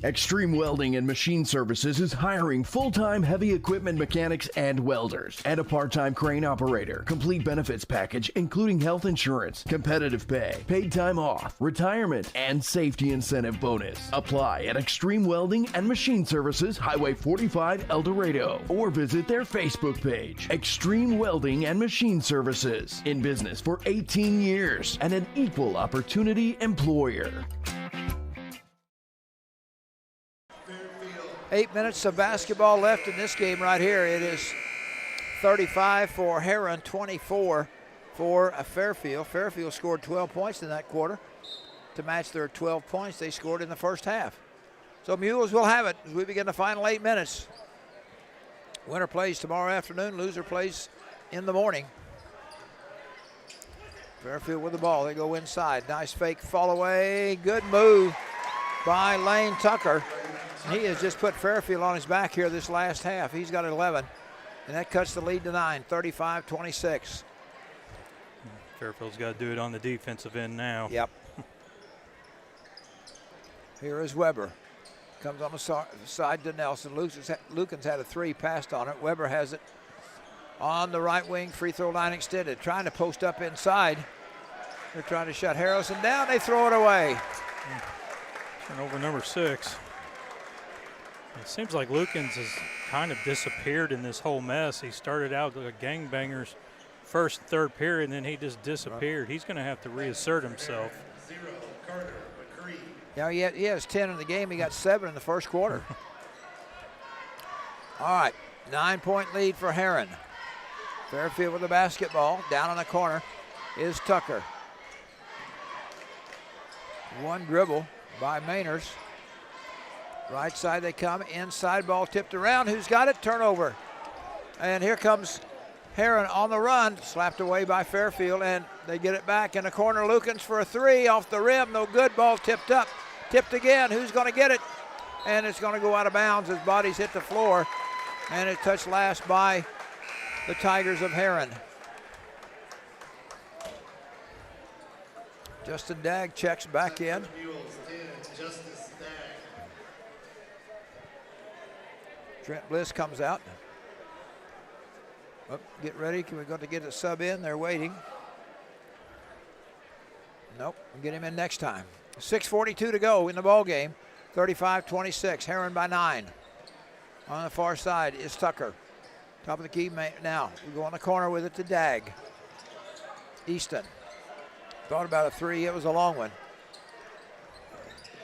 Extreme Welding and Machine Services is hiring full-time heavy equipment mechanics and welders and a part-time crane operator. Complete benefits package including health insurance, competitive pay, paid time off, retirement, and safety incentive bonus. Apply at Extreme Welding and Machine Services, Highway 45, Eldorado, or visit their Facebook page. Extreme Welding and Machine Services, in business for 18 years and an equal opportunity employer. 8 minutes of basketball left in this game right here. It is 35 for Herrin, 24 for Fairfield. Fairfield scored 12 points in that quarter to match their 12 points they scored in the first half. So Mules will have it as we begin the final 8 minutes. Winner plays tomorrow afternoon, loser plays in the morning. Fairfield with the ball, they go inside. Nice fake fall away, good move by Lane Tucker. He has just put Fairfield on his back here this last half. He's got 11, and that cuts the lead to 9, 35-26. Fairfield's got to do it on the defensive end now. Yep. Here is Weber. Comes on the side to Nelson. Lukens had a three, passed on it. Weber has it on the right wing, free throw line extended. Trying to post up inside. They're trying to shut Harrelson down. They throw it away. Turnover number 6. It seems like Lukens has kind of disappeared in this whole mess. He started out like gangbangers first and third period, and then he just disappeared. He's going to have to reassert himself. Yeah, he has 10 in the game. He got 7 in the first quarter. All right, 9-point lead for Herrin. Fairfield with the basketball. Down in the corner is Tucker. One dribble by Mainers. Right side they come, inside ball tipped around. Who's got it? Turnover. And here comes Herrin on the run, slapped away by Fairfield, and they get it back in the corner. Lukens for a three, off the rim, no good. Ball tipped up, tipped again. Who's going to get it? And it's going to go out of bounds as bodies hit the floor, and it touched last by the Tigers of Herrin. Justin Dagg checks back in. Trent Bliss comes out. Oh, get ready. We're going to get a sub in. They're waiting. Nope. We'll get him in next time. 6:42 to go in the ball game. 35-26. Herrin by 9. On the far side is Tucker. Top of the key now. We go on the corner with it to Dag. Easton. Thought about a 3. It was a long one.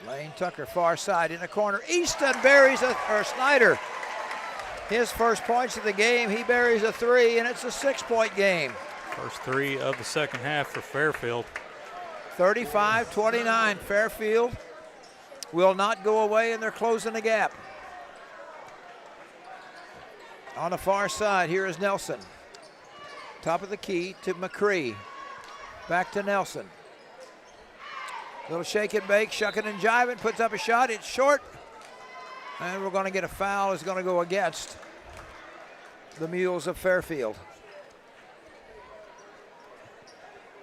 Lane Tucker, far side in the corner. Easton buries Snyder. His first points of the game. He buries a 3, and it's a 6-point game. First 3 of the second half for Fairfield. 35-29. Fairfield will not go away, and they're closing the gap. On the far side, here is Nelson. Top of the key to McCree. Back to Nelson. Little shake and bake, shucking and jiving, puts up a shot. It's short. And we're going to get a foul. It's going to go against the Mules of Fairfield.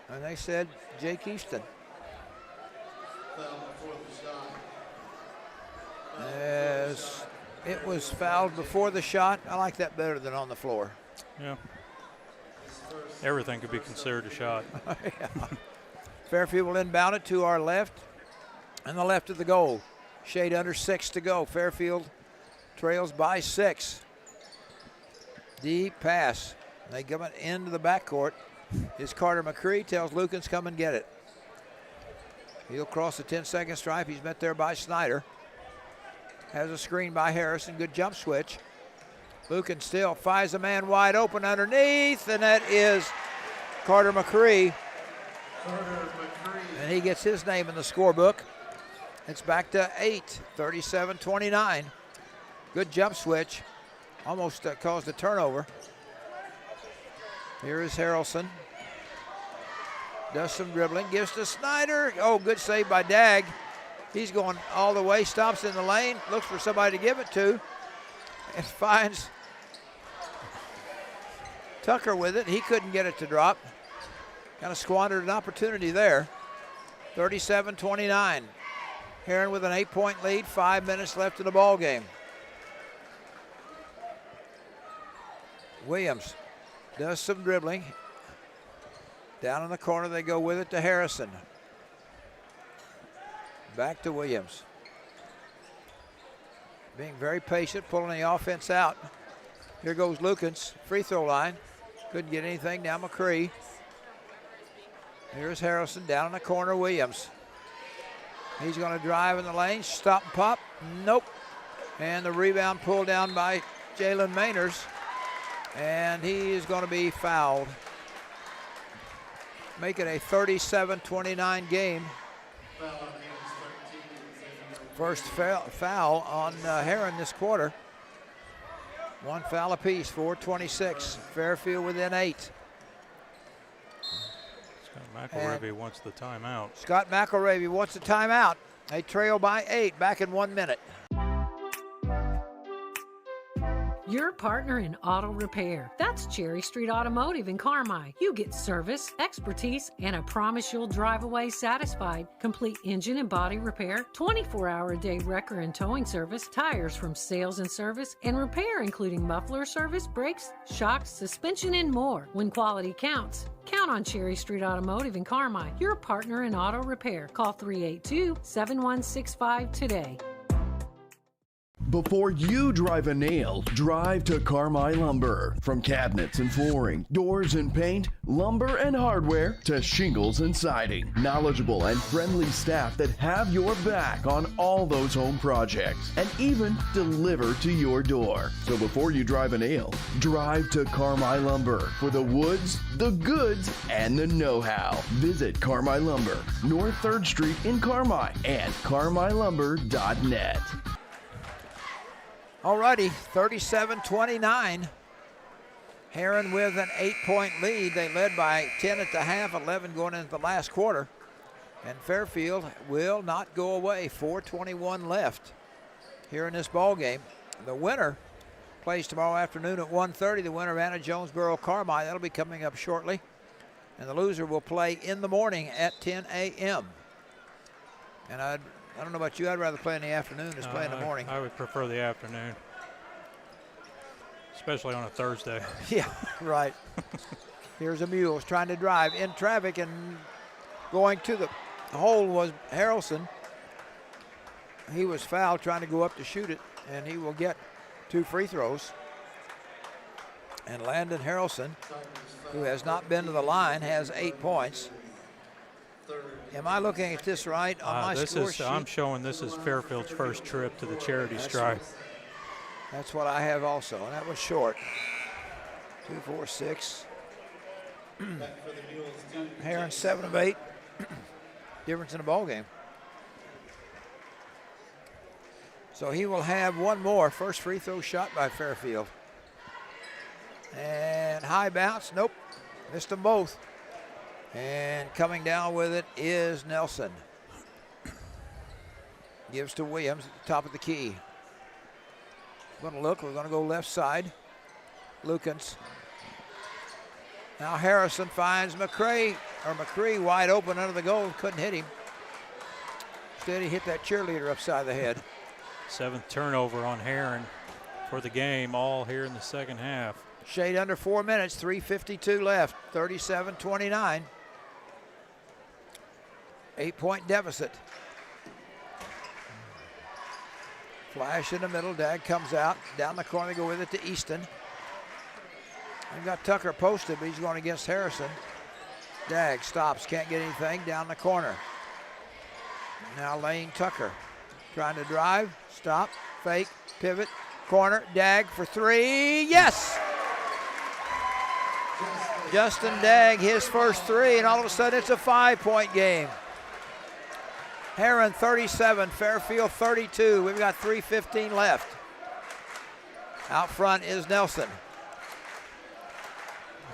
And they said Jake Easton. As it was fouled before the shot. I like that better than on the floor. Yeah. Everything could be considered a shot. Yeah. Fairfield will inbound it to our left and the left of the goal. Shade under 6 to go. Fairfield trails by 6. Deep pass. They give it into the backcourt. Is Carter McCree, tells Lukens come and get it. He'll cross the 10-second stripe. He's met there by Snyder. Has a screen by Harrison. Good jump switch. Lukens still finds a man wide open underneath, and that is Carter McCree. And he gets his name in the scorebook. It's back to 8, 37-29. Good jump switch. Almost caused a turnover. Here is Harrelson. Does some dribbling, gives to Snyder. Oh, good save by Dag. He's going all the way, stops in the lane, looks for somebody to give it to, and finds Tucker with it. He couldn't get it to drop. Kind of squandered an opportunity there. 37-29. Herrin with an 8-point lead, 5 minutes left in the ball game. Williams does some dribbling. Down in the corner, they go with it to Harrison. Back to Williams. Being very patient, pulling the offense out. Here goes Lukens, free throw line. Couldn't get anything, now McCree. Here's Harrison, down in the corner, Williams. He's gonna drive in the lane, stop and pop, nope. And the rebound pulled down by Jalen Mainers. And he is gonna be fouled. Make it a 37-29 game. First foul on Herrin this quarter. 1 foul apiece, 4:26. Fairfield within 8. Scott McElravy wants the timeout. Scott McElravy wants the timeout. They trail by 8, back in 1 minute. Your partner in auto repair. That's Cherry Street Automotive in Carmi. You get service, expertise, and a promise you'll drive away satisfied. Complete engine and body repair, 24-hour-a-day wrecker and towing service, tires from sales and service, and repair including muffler service, brakes, shocks, suspension, and more. When quality counts, count on Cherry Street Automotive in Carmi. Your partner in auto repair. Call 382-7165 today. Before you drive a nail, drive to Carmi Lumber. From cabinets and flooring, doors and paint, lumber and hardware, to shingles and siding. Knowledgeable and friendly staff that have your back on all those home projects and even deliver to your door. So before you drive a nail, drive to Carmi Lumber for the woods, the goods, and the know-how. Visit Carmi Lumber, North 3rd Street in Carmi and carmilumber.net. Alrighty, 37-29. Herrin with an 8-point lead. They led by 10 at the half, 11 going into the last quarter. And Fairfield will not go away. 4:21 left here in this ball game. The winner plays tomorrow afternoon at 1:30. The winner of Anna Jonesboro Carmi. That'll be coming up shortly. And the loser will play in the morning at 10 a.m. And I don't know about you, I'd rather play in the afternoon than play in the morning. I would prefer the afternoon, especially on a Thursday. Yeah, right. Here's a Mules trying to drive in traffic and going to the hold was Harrelson. He was fouled trying to go up to shoot it, and he will get 2 free throws. And Landon Harrelson, who has not been to the line, has 8 points. Am I looking at this right on my score sheet? I'm showing this is Fairfield's first trip to the charity stripe. That's what I have also, and that was short. 2, 4, 6. Herrin 7 of 8. Difference in the ball game. So he will have one more. First free throw shot by Fairfield. And high bounce. Nope. Missed them both. And coming down with it is Nelson. Gives to Williams at the top of the key. We're going to look. We're going to go left side. Lukens. Now Harrison finds McCree wide open under the goal. Couldn't hit him. Instead, he hit that cheerleader upside the head. 7th turnover on Herrin for the game, all here in the second half. Shade under 4 minutes, 3:52 left, 37-29. 8-point deficit. Flash in the middle, Dag comes out. Down the corner, they go with it to Easton. They've got Tucker posted, but he's going against Harrison. Dag stops, can't get anything, down the corner. Now Lane Tucker trying to drive, stop, fake, pivot, corner, Dag for 3, yes! Justin Dag, his first 3, and all of a sudden it's a 5-point game. Herrin 37, Fairfield 32. We've got 3:15 left. Out front is Nelson.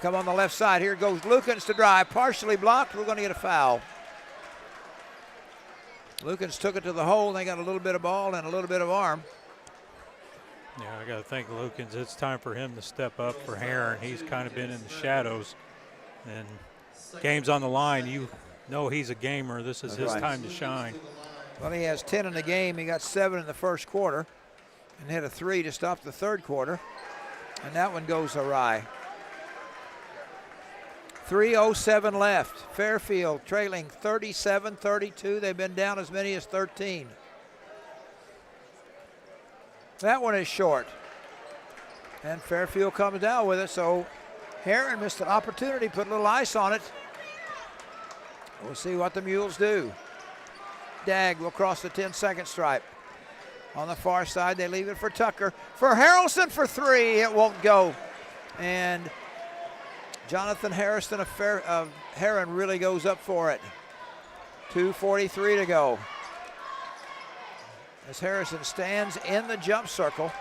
Come on the left side. Here goes Lukens to drive. Partially blocked. We're going to get a foul. Lukens took it to the hole. They got a little bit of ball and a little bit of arm. Yeah, I got to think Lukens, it's time for him to step up for Herrin. He's kind of been in the shadows. And game's on the line. You know he's a gamer. This is his time to shine. Well, he has 10 in the game. He got 7 in the first quarter and hit a 3 to stop the third quarter. And that one goes awry. 3:07 left. Fairfield trailing 37-32. They've been down as many as 13. That one is short. And Fairfield comes down with it, so Herrin missed an opportunity, put a little ice on it. We'll see what the Mules do. Dag will cross the 10-second stripe. On the far side, they leave it for Tucker. For Harrelson for 3, it won't go. And Jonathan Harrison of Herrin really goes up for it. 2:43 to go. As Harrison stands in the jump circle.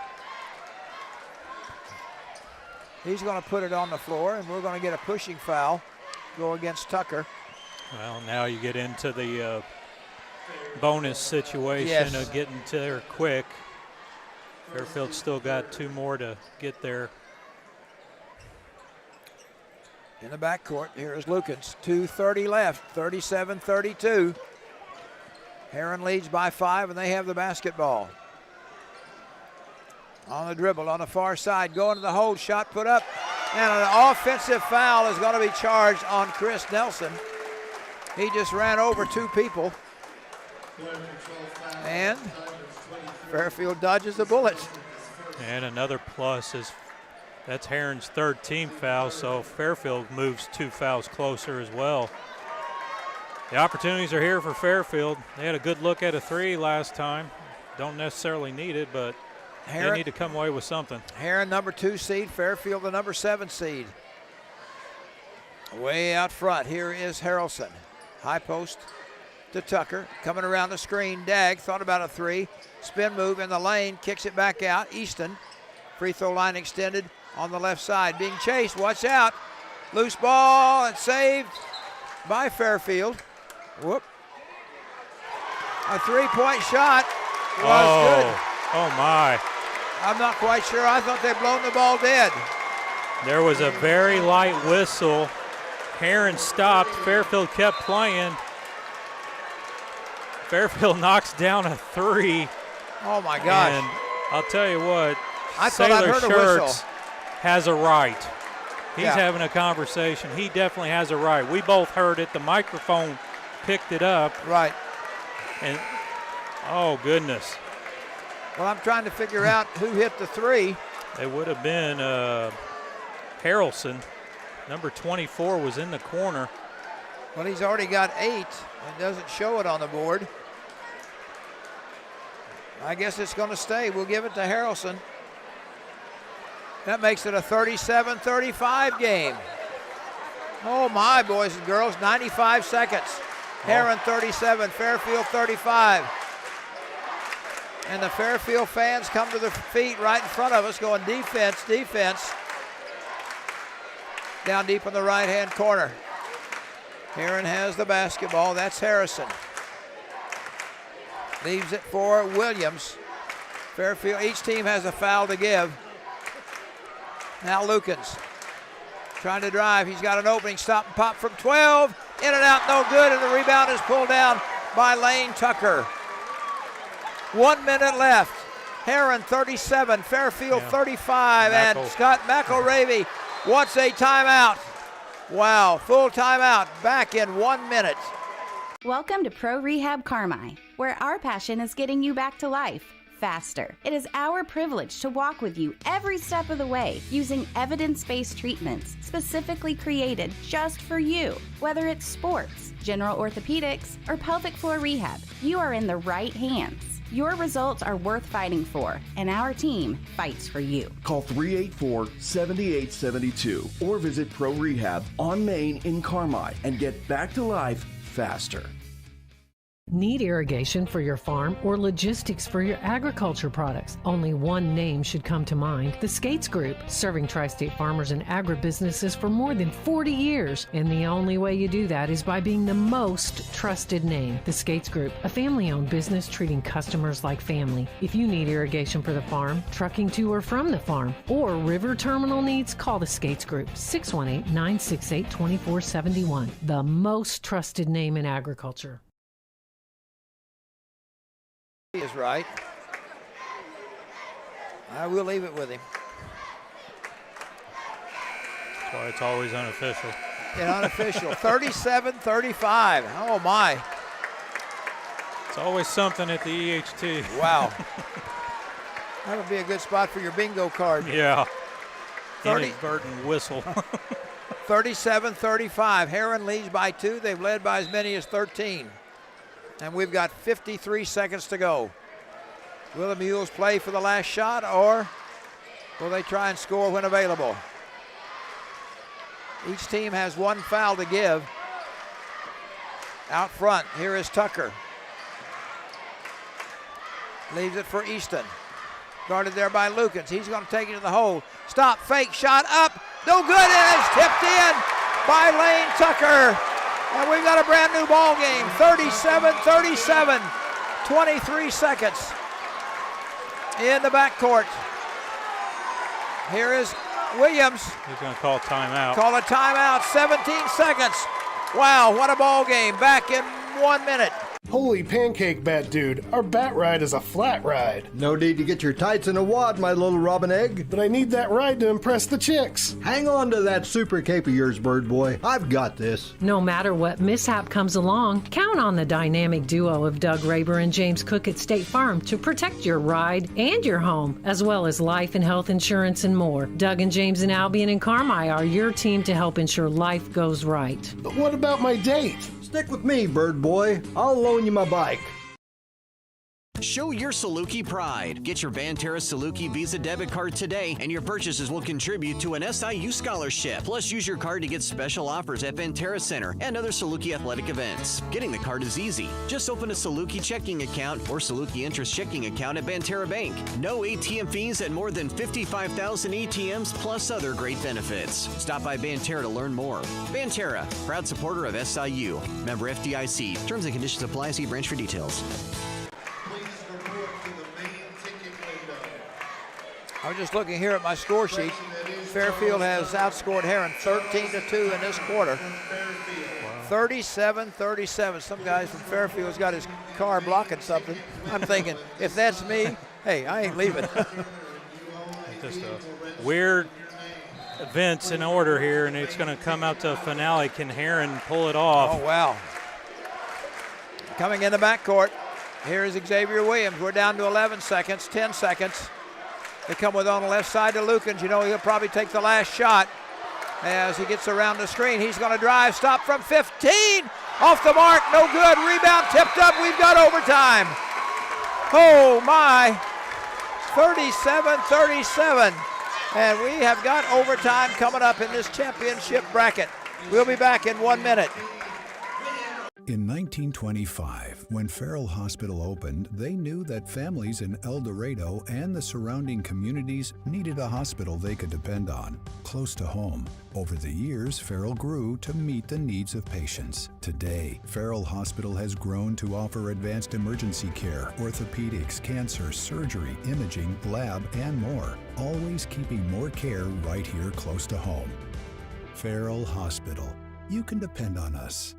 He's going to put it on the floor, and we're going to get a pushing foul. Go against Tucker. Well, now you get into the bonus situation of getting to there quick. Fairfield's still got 2 more to get there. In the backcourt, here is Lukens. 2:30 left, 37-32. Herrin leads by 5, and they have the basketball. On the dribble, on the far side, going to the hole, shot put up, and an offensive foul is going to be charged on Chris Nelson. He just ran over 2 people, and Fairfield dodges a bullet. And another plus is that's Herrin's 3rd team foul, so Fairfield moves 2 fouls closer as well. The opportunities are here for Fairfield. They had a good look at a 3 last time. Don't necessarily need it, but they need to come away with something. Herrin, number 2 seed, Fairfield, the number 7 seed. Way out front, here is Harrelson. High post to Tucker, coming around the screen. Dag thought about a 3. Spin move in the lane, kicks it back out. Easton, free throw line extended on the left side. Being chased, watch out. Loose ball and saved by Fairfield. Whoop. A 3-point shot was good. Oh my. I'm not quite sure. I thought they'd blown the ball dead. There was a very light whistle. Herrin stopped. Fairfield kept playing. Fairfield knocks down a 3. Oh my gosh. And I'll tell you what, I thought I'd heard a whistle. Has a right. He's having a conversation. He definitely has a right. We both heard it. The microphone picked it up. Right. And, oh, goodness. Well, I'm trying to figure out who hit the three. It would have been Harrelson. Number 24 was in the corner. Well, he's already got 8 and doesn't show it on the board. I guess it's going to stay. We'll give it to Harrelson. That makes it a 37-35 game. Oh, my, boys and girls, 95 seconds. Herrin 37, Fairfield 35. And the Fairfield fans come to their feet right in front of us going defense, defense. Down deep in the right-hand corner. Herrin has the basketball. That's Harrison. Leaves it for Williams. Fairfield, each team has a foul to give. Now Lukens trying to drive. He's got an opening. Stop and pop from 12. In and out, no good, and the rebound is pulled down by Lane Tucker. 1 minute left. Herrin 37, Fairfield 35, and Scott McElravy wants a timeout. Wow, full timeout, back in 1 minute. Welcome to Pro Rehab Carmi, where our passion is getting you back to life faster. It is our privilege to walk with you every step of the way using evidence-based treatments specifically created just for you. Whether it's sports, general orthopedics, or pelvic floor rehab, you are in the right hands. Your results are worth fighting for, and our team fights for you. Call 384-7872 or visit Pro Rehab on Main in Carmi and get back to life faster. Need irrigation for your farm or logistics for your agriculture products? Only one name should come to mind: the Skates Group, serving tri-state farmers and agribusinesses for more than 40 years. And the only way you do that is by being the most trusted name. The Skates Group, a family-owned business treating customers like family. If you need irrigation for the farm, trucking to or from the farm, or river terminal needs, call the Skates Group, 618-968-2471. The most trusted name in agriculture. He is right. I will leave it with him. That's why it's always unofficial. And unofficial. 37-35. Oh, my. It's always something at the EHT. Wow. That would be a good spot for your bingo card. Yeah. Inadvertent whistle. 37-35. Herrin leads by 2. They've led by as many as 13. And we've got 53 seconds to go. Will the Mules play for the last shot, or will they try and score when available? Each team has one foul to give. Out front, here is Tucker. Leaves it for Easton. Guarded there by Lukens. He's going to take it to the hole. Stop, fake, shot up. No good, and it's tipped in by Lane Tucker. And we've got a brand new ball game, 37-37, 23 seconds in the backcourt. Here is Williams. He's going to call a timeout. Call a timeout, 17 seconds. Wow, what a ball game, back in 1 minute. Holy pancake bat dude, our bat ride is a flat ride. No need to get your tights in a wad, my little robin egg. But I need that ride to impress the chicks. Hang on to that super cape of yours, bird boy. I've got this. No matter what mishap comes along, count on the dynamic duo of Doug Raber and James Cook at State Farm to protect your ride and your home, as well as life and health insurance and more. Doug and James and Albion and Carmi are your team to help ensure life goes right. But what about my date? Stick with me, bird boy. I'll loan you my bike. Show your Saluki pride. Get your Banterra Saluki Visa debit card today, and your purchases will contribute to an SIU scholarship. Plus, use your card to get special offers at Banterra Center and other Saluki athletic events. Getting the card is easy. Just open a Saluki checking account or Saluki interest checking account at Banterra Bank. No ATM fees at more than 55,000 ATMs, plus other great benefits. Stop by Banterra to learn more. Banterra, proud supporter of SIU. Member FDIC. Terms and conditions apply. See branch for details. I was just looking here at my score sheet. Fairfield has outscored Herrin 13-2 in this quarter. 37-37. Some guys from Fairfield's got his car blocking something. I'm thinking, if that's me, hey, I ain't leaving. Just weird events in order here, and it's going to come out to a finale. Can Herrin pull it off? Oh, wow. Coming in the backcourt. Here is Xavier Williams. We're down to 11 seconds, 10 seconds. They come with on the left side to Lukens. You know he'll probably take the last shot as he gets around the screen. He's going to drive, stop from 15. Off the mark, no good. Rebound tipped up. We've got overtime. Oh, my. 37-37. And we have got overtime coming up in this championship bracket. We'll be back in 1 minute. In 1925, when Farrell Hospital opened, they knew that families in Eldorado and the surrounding communities needed a hospital they could depend on, close to home. Over the years, Farrell grew to meet the needs of patients. Today, Farrell Hospital has grown to offer advanced emergency care, orthopedics, cancer, surgery, imaging, lab, and more, always keeping more care right here close to home. Farrell Hospital. You can depend on us.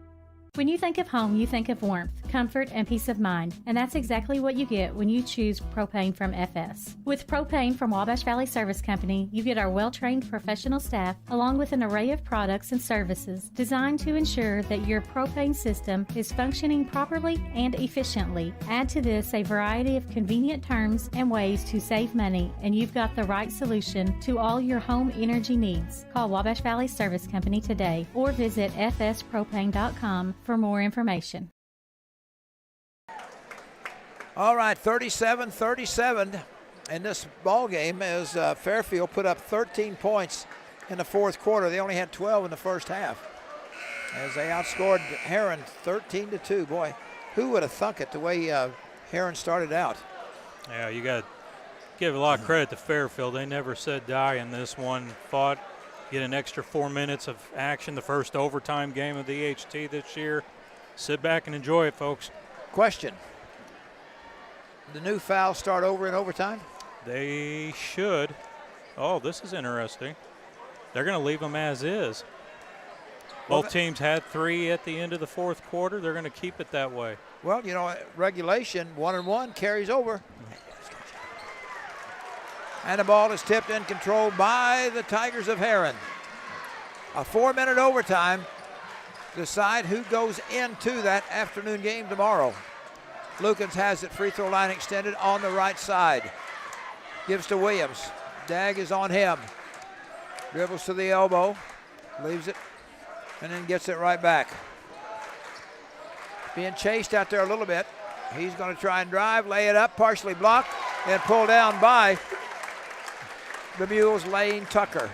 When you think of home, you think of warmth, comfort, and peace of mind, and that's exactly what you get when you choose propane from FS. With propane from Wabash Valley Service Company, you get our well-trained professional staff along with an array of products and services designed to ensure that your propane system is functioning properly and efficiently. Add to this a variety of convenient terms and ways to save money, and you've got the right solution to all your home energy needs. Call Wabash Valley Service Company today or visit fspropane.com for more information. All right, 37-37 in this ball game as Fairfield put up 13 points in the fourth quarter. They only had 12 in the first half as they outscored Herrin 13-2. Boy, who would have thunk it the way Herrin started out? Yeah, you got to give a lot of credit to Fairfield. They never said die in this one. Fought, get an extra 4 minutes of action, the first overtime game of the HT this year. Sit back and enjoy it, folks. Question. The new fouls start over in overtime? They should. Oh, this is interesting. They're going to leave them as is. Both teams had 3 at the end of the fourth quarter. They're going to keep it that way. Well, you know, regulation, 1-1 carries over. And the ball is tipped and controlled by the Tigers of Herrin. A 4-minute overtime. Decide who goes into that afternoon game tomorrow. Lukens has it, free throw line extended on the right side. Gives to Williams. Dag is on him. Dribbles to the elbow. Leaves it and then gets it right back. Being chased out there a little bit. He's going to try and drive, lay it up, partially blocked, and pulled down by the Mules' Lane Tucker.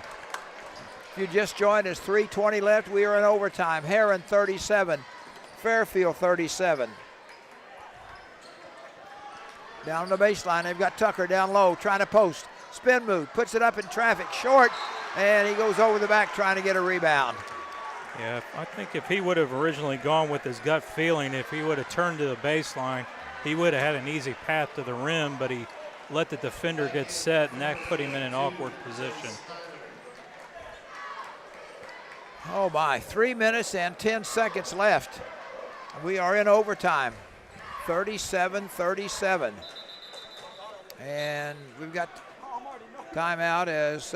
If you just joined us, 3:20 left. We are in overtime. Herrin 37, Fairfield 37. Down on the baseline, they've got Tucker down low, trying to post. Spin move, puts it up in traffic, short, and he goes over the back trying to get a rebound. Yeah, I think if he would have originally gone with his gut feeling, if he would have turned to the baseline, he would have had an easy path to the rim, but he let the defender get set, and that put him in an awkward position. Oh my, 3 minutes and 10 seconds left. We are in overtime, 37-37. And we've got timeout as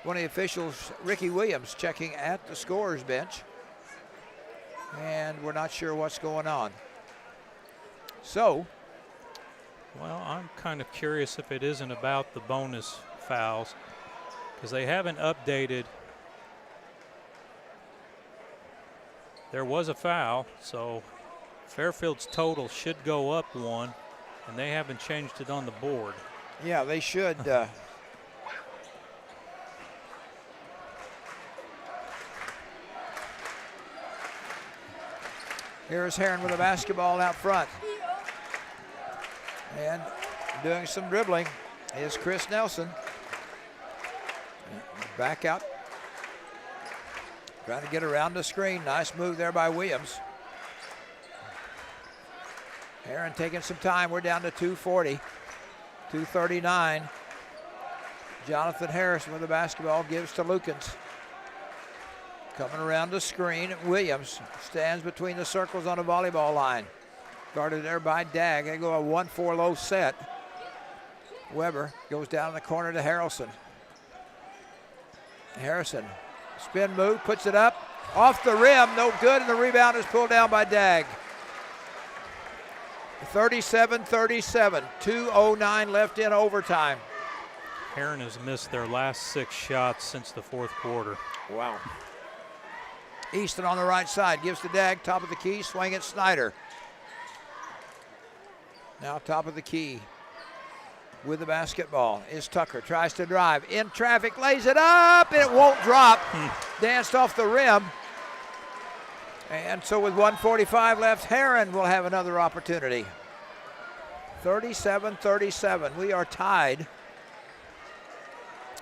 one of the officials, Ricky Williams, checking at the scorer's bench. And we're not sure what's going on. So. Well, I'm kind of curious if it isn't about the bonus fouls, because they haven't updated. There was a foul, so Fairfield's total should go up 1, and they haven't changed it on the board. Yeah, they should. Here's Herrin with a basketball out front. And doing some dribbling is Chris Nelson. Back out. Trying to get around the screen. Nice move there by Williams. Herrin taking some time. We're down to 2:40. 2:39. Jonathan Harrison with the basketball, gives to Lukens. Coming around the screen, Williams stands between the circles on the volleyball line. Guarded there by Dag. They go a 1-4 low set. Weber goes down in the corner to Harrelson. Harrison, spin move, puts it up. Off the rim, no good, and the rebound is pulled down by Dag. 37-37, 2:09 left in overtime. Herrin has missed their last 6 shots since the fourth quarter. Wow. Easton on the right side, gives to Dag, top of the key, swing it, Snyder. Now top of the key with the basketball is Tucker, tries to drive, in traffic, lays it up, and it won't drop. Danced off the rim. And so with 1:45 left, Herrin will have another opportunity. 37-37, we are tied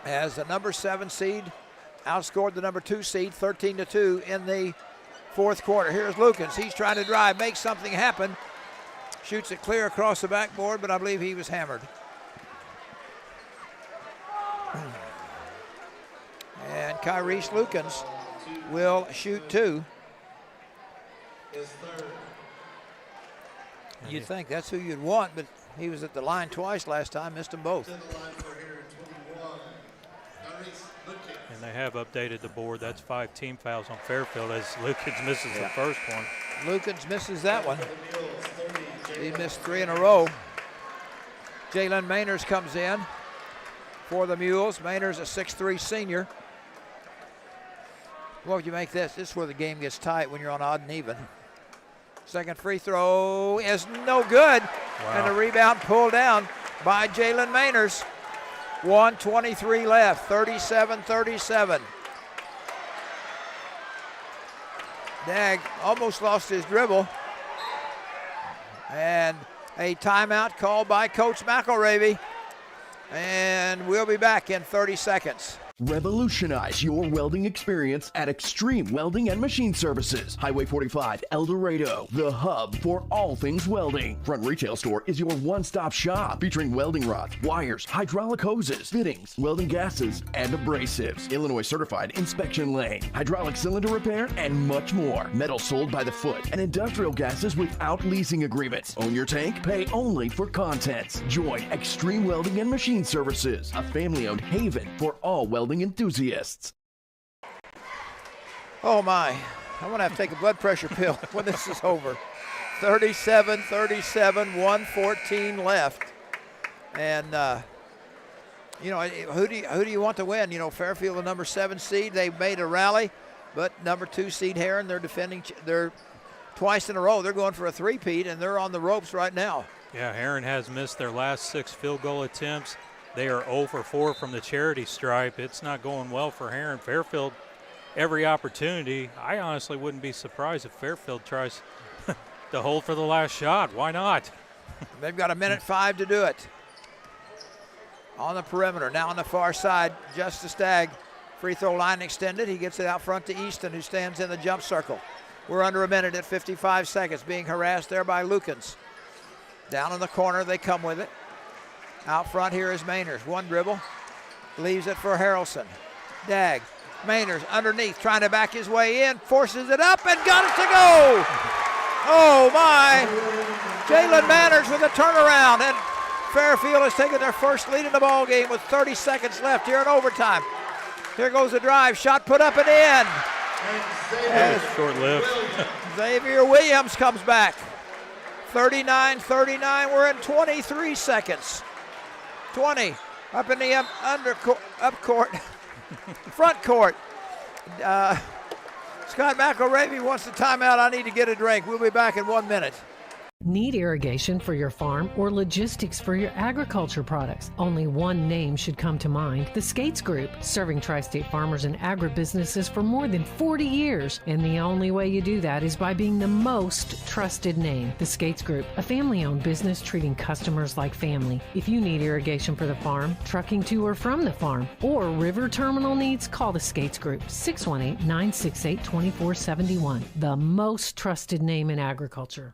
as the number 7 seed outscored the number 2 seed 13-2 in the fourth quarter. Here's Lukens, he's trying to drive, make something happen. Shoots it clear across the backboard, but I believe he was hammered. And Kyrese Lukens will shoot 2. You'd think that's who you'd want, but he was at the line twice last time, missed them both. And they have updated the board. That's 5 team fouls on Fairfield as Lukens misses the first one. Lukens misses that one. He missed 3 in a row. Jalen Mainers comes in for the Mules. Mainers, a 6'3" senior. What would you make this? This is where the game gets tight, when you're on odd and even. Second free throw is no good. Wow. And the rebound pulled down by Jalen Mainers. 1:23 left, 37-37. Dag almost lost his dribble. And a timeout called by Coach McElravy. And we'll be back in 30 seconds. Revolutionize your welding experience at Extreme Welding and Machine Services. Highway 45, Eldorado, the hub for all things welding. Front Retail Store is your one-stop shop featuring welding rods, wires, hydraulic hoses, fittings, welding gases, and abrasives. Illinois certified inspection lane, hydraulic cylinder repair, and much more. Metal sold by the foot and industrial gases without leasing agreements. Own your tank, pay only for contents. Join Extreme Welding and Machine Services, a family-owned haven for all welding enthusiasts. Oh my, I'm gonna have to take a blood pressure pill when this is over. 37-37, 1:14 left. And you know, who do you want to win? You know, Fairfield, the number 7 seed, they made a rally, but number 2 seed Herrin, they're defending, they're twice in a row, they're going for a three-peat, and they're on the ropes right now. Yeah, Herrin has missed their last 6 field goal attempts. They are 0 for 4 from the charity stripe. It's not going well for Herrin. Fairfield, every opportunity. I honestly wouldn't be surprised if Fairfield tries to hold for the last shot. Why not? They've got 1:05 to do it. On the perimeter, now on the far side, Justice Stagg. Free throw line extended. He gets it out front to Easton, who stands in the jump circle. We're under a minute at 55 seconds, being harassed there by Lukens. Down in the corner, they come with it. Out front here is Mainers. One dribble. Leaves it for Harrelson. Dag. Mainers underneath, trying to back his way in. Forces it up and got it to go. Oh, my. Jalen Manners with a turnaround. And Fairfield has taken their first lead in the ball game with 30 seconds left here in overtime. Here goes the drive. Shot put up and in. Short-lived. Xavier Williams comes back. 39-39. We're in 23 seconds. 20 up in the up court, front court. Scott McElravy wants the timeout. I need to get a drink. We'll be back in 1 minute. Need irrigation for your farm or logistics for your agriculture products? Only one name should come to mind: the Skates Group, serving tri-state farmers and agribusinesses for more than 40 years. And the only way you do that is by being the most trusted name. The Skates Group, a family-owned business treating customers like family. If you need irrigation for the farm, trucking to or from the farm, or river terminal needs, call the Skates Group, 618-968-2471. The most trusted name in agriculture.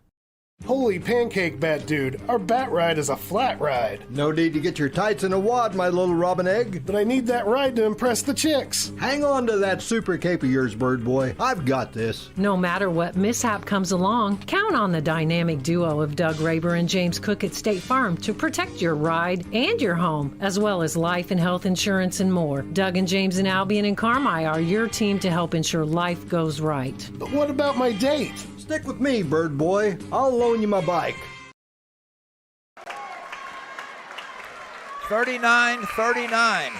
Holy pancake bat dude, our bat ride is a flat ride. No need to get your tights in a wad, my little robin egg. But I need that ride to impress the chicks. Hang on to that super cape of yours, bird boy. I've got this. No matter what mishap comes along, count on the dynamic duo of Doug Raber and James Cook at State Farm to protect your ride and your home, as well as life and health insurance and more. Doug and James and Albion and Carmi are your team to help ensure life goes right. But what about my date? Stick with me, bird boy. I'll loan you my bike. 39-39.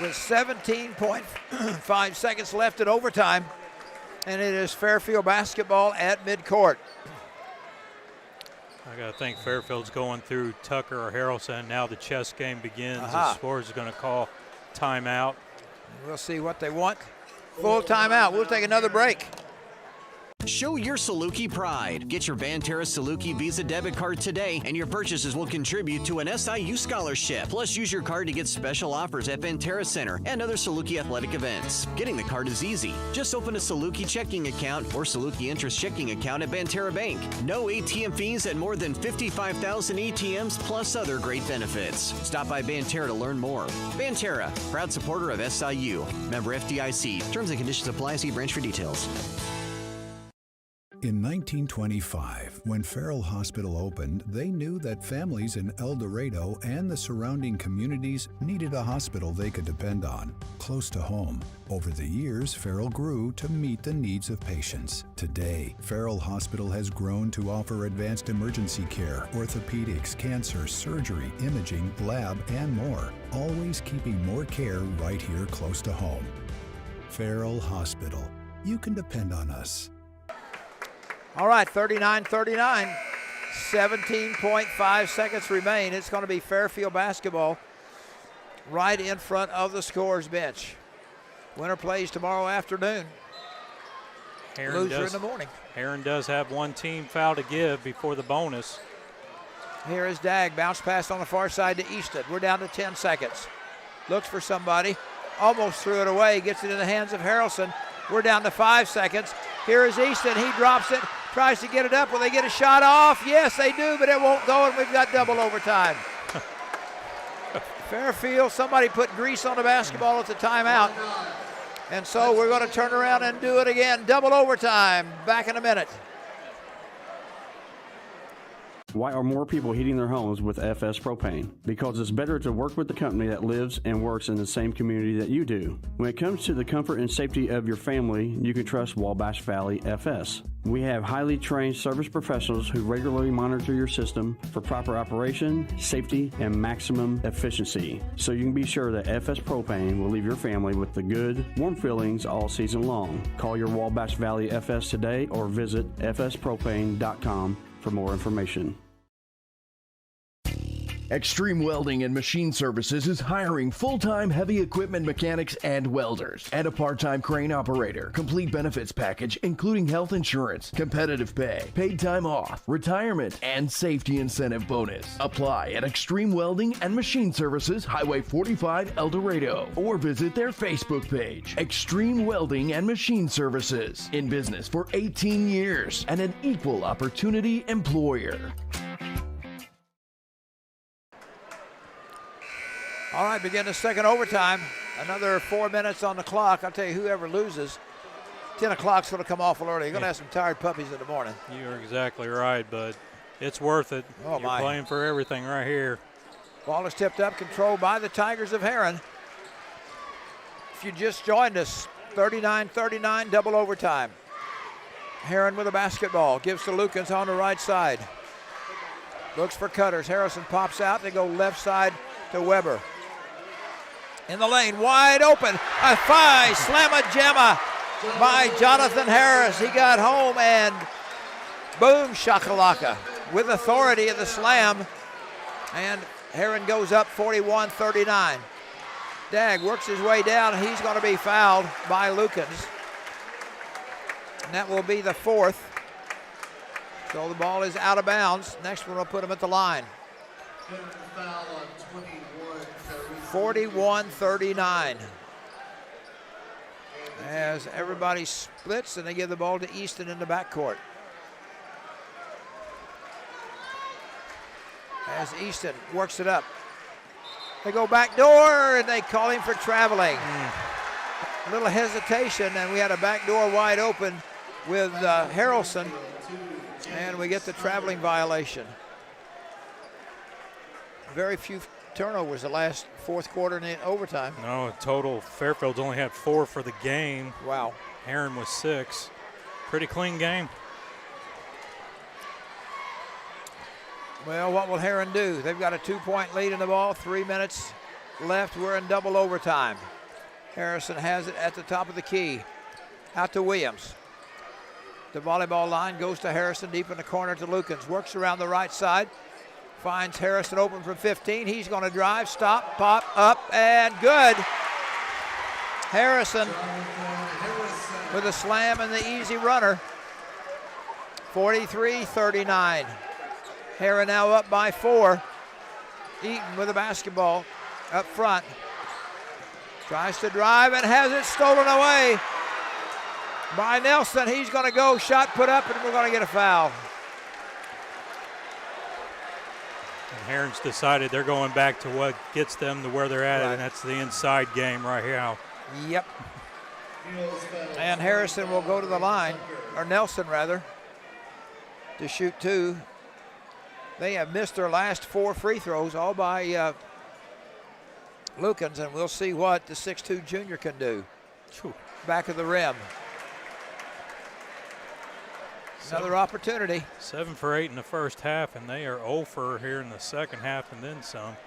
With 17.5 seconds left in overtime. And it is Fairfield basketball at midcourt. I got to think Fairfield's going through Tucker or Harrelson. Now the chess game begins. The Spurs is going to call timeout. We'll see what they want. Full timeout. We'll take another break. Show your Saluki pride. Get your Banterra Saluki Visa debit card today, and your purchases will contribute to an SIU scholarship. Plus, use your card to get special offers at Banterra Center and other Saluki athletic events. Getting the card is easy. Just open a Saluki checking account or Saluki interest checking account at Banterra Bank. No ATM fees at more than 55,000 ATMs, plus other great benefits. Stop by Banterra to learn more. Banterra, proud supporter of SIU. Member FDIC. Terms and conditions apply. See branch for details. In 1925, when Farrell Hospital opened, they knew that families in Eldorado and the surrounding communities needed a hospital they could depend on, close to home. Over the years, Farrell grew to meet the needs of patients. Today, Farrell Hospital has grown to offer advanced emergency care, orthopedics, cancer, surgery, imaging, lab, and more, always keeping more care right here close to home. Farrell Hospital. You can depend on us. All right, 39-39. 17.5 seconds remain. It's going to be Fairfield basketball right in front of the scorer's bench. Winner plays tomorrow afternoon. Loser in the morning. Herrin does have one team foul to give before the bonus. Here is Dagg. Bounce pass on the far side to Easton. We're down to 10 seconds. Looks for somebody. Almost threw it away. Gets it in the hands of Harrelson. We're down to 5 seconds. Here is Easton. He drops it. Tries to get it up. Will they get a shot off? Yes, they do, but it won't go, and we've got double overtime. Fairfield, somebody put grease on the basketball at the timeout. And so we're going to turn around and do it again. Double overtime. Back in a minute. Why are more people heating their homes with FS Propane? Because it's better to work with the company that lives and works in the same community that you do. When it comes to the comfort and safety of your family, you can trust Wabash Valley FS. We have highly trained service professionals who regularly monitor your system for proper operation, safety, and maximum efficiency. So you can be sure that FS Propane will leave your family with the good, warm feelings all season long. Call your Wabash Valley FS today or visit fspropane.com for more information. Extreme Welding and Machine Services is hiring full-time heavy equipment mechanics and welders, and a part-time crane operator. Complete benefits package including health insurance, competitive pay, paid time off, retirement, and safety incentive bonus. Apply at Extreme Welding and Machine Services, Highway 45, Eldorado, or visit their Facebook page. Extreme Welding and Machine Services, in business for 18 years and an equal opportunity employer. All right, begin the second overtime. Another 4 minutes on the clock. I'll tell you, whoever loses, 10 o'clock's going to come awful early. You're going to have some tired puppies in the morning. You're exactly right, but it's worth it. Oh, You're playing for everything right here. Ball is tipped up, controlled by the Tigers of Herrin. If you just joined us, 39-39, double overtime. Herrin with a basketball, gives to Lukens on the right side. Looks for cutters. Harrison pops out. They go left side to Weber. In the lane, wide open. A slamma-jamma by Jonathan Harris. He got home and boom, shakalaka. With authority of the slam. And Herrin goes up 41-39. Dagg works his way down. He's going to be fouled by Lukens. And that will be the fourth. So the ball is out of bounds. Next one will put him at the line. 41-39. As everybody splits and they give the ball to Easton in the backcourt. As Easton works it up. They go back door and they call him for traveling. A little hesitation and we had a back door wide open with Harrelson. And we get the traveling violation. Very few turnovers the last fourth quarter and in overtime. No, total, Fairfield's only had 4 for the game. Wow. Herrin was 6. Pretty clean game. Well, what will Herrin do? They've got a 2-point lead in the ball, 3 minutes left. We're in double overtime. Harrison has it at the top of the key. Out to Williams. The volleyball line goes to Harrison, deep in the corner to Lukens. Works around the right side. Finds Harrison open from 15. He's going to drive, stop, pop, up, and good. Harrison with a slam and the easy runner. 43-39. Herrin now up by 4. Eaton with the basketball up front. Tries to drive and has it stolen away by Nelson. He's going to go, shot put up, and we're going to get a foul. And Herrin's decided they're going back to what gets them to where they're at, Right. and that's the inside game right here. Yep. And Harrison will go to the line, or Nelson rather, to shoot 2. They have missed their last 4 free throws, all by Lukens, and we'll see what the 6'2 junior can do. Back of the rim. Another opportunity. 7 for 8 in the first half, and they are 0 for here in the second half and then some.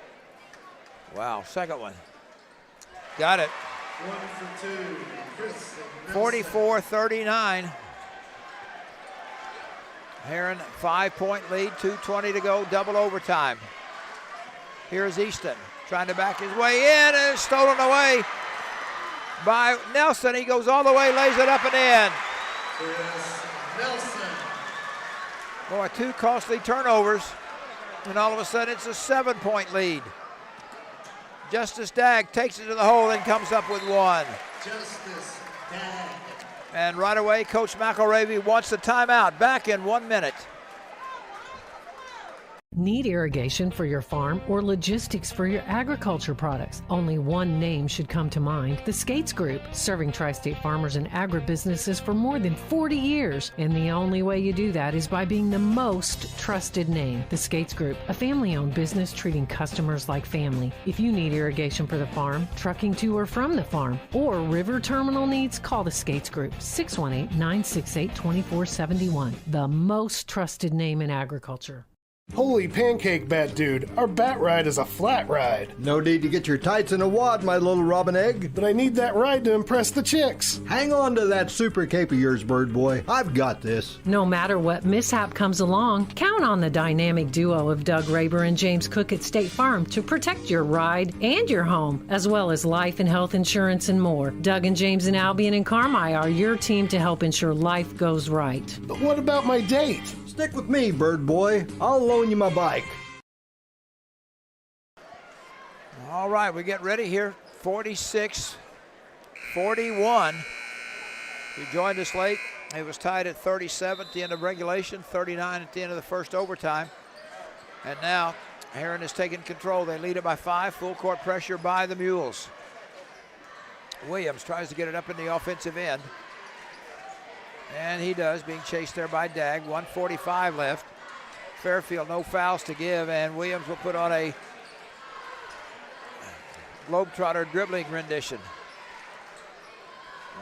Wow, second one. Got it. 44-39. Herrin, 5-point lead, 2:20 to go, double overtime. Here's Easton trying to back his way in, and it's stolen away by Nelson. He goes all the way, lays it up and in. Nelson. Boy, 2 costly turnovers, and all of a sudden it's a 7-point lead. Justice Dagg takes it to the hole and comes up with 1. Justice Dagg. And right away, Coach McElravy wants the timeout. Back in 1 minute. Need irrigation for your farm or logistics for your agriculture products? Only one name should come to mind: the Skates Group, serving tri-state farmers and agribusinesses for more than 40 years. And the only way you do that is by being the most trusted name. The Skates Group, a family-owned business treating customers like family. If you need irrigation for the farm, trucking to or from the farm, or river terminal needs, call the Skates Group, 618-968-2471. The most trusted name in agriculture. Holy pancake, Bat Dude. Our bat ride is a flat ride. No need to get your tights in a wad, my little robin egg. But I need that ride to impress the chicks. Hang on to that super cape of yours, bird boy. I've got this. No matter what mishap comes along, count on the dynamic duo of Doug Raber and James Cook at State Farm to protect your ride and your home, as well as life and health insurance and more. Doug and James and Albion and Carmi are your team to help ensure life goes right. But what about my date? Stick with me, bird boy. I'll loan you my bike. All right, we get ready here. 46-41. If you joined us late, it was tied at 37 at the end of regulation, 39 at the end of the first overtime. And now Herrin has taken control. They lead it by 5. Full court pressure by the Mules. Williams tries to get it up in the offensive end. And he does, being chased there by Dagg. 1:45 left. Fairfield, no fouls to give, and Williams will put on a Globetrotter dribbling rendition.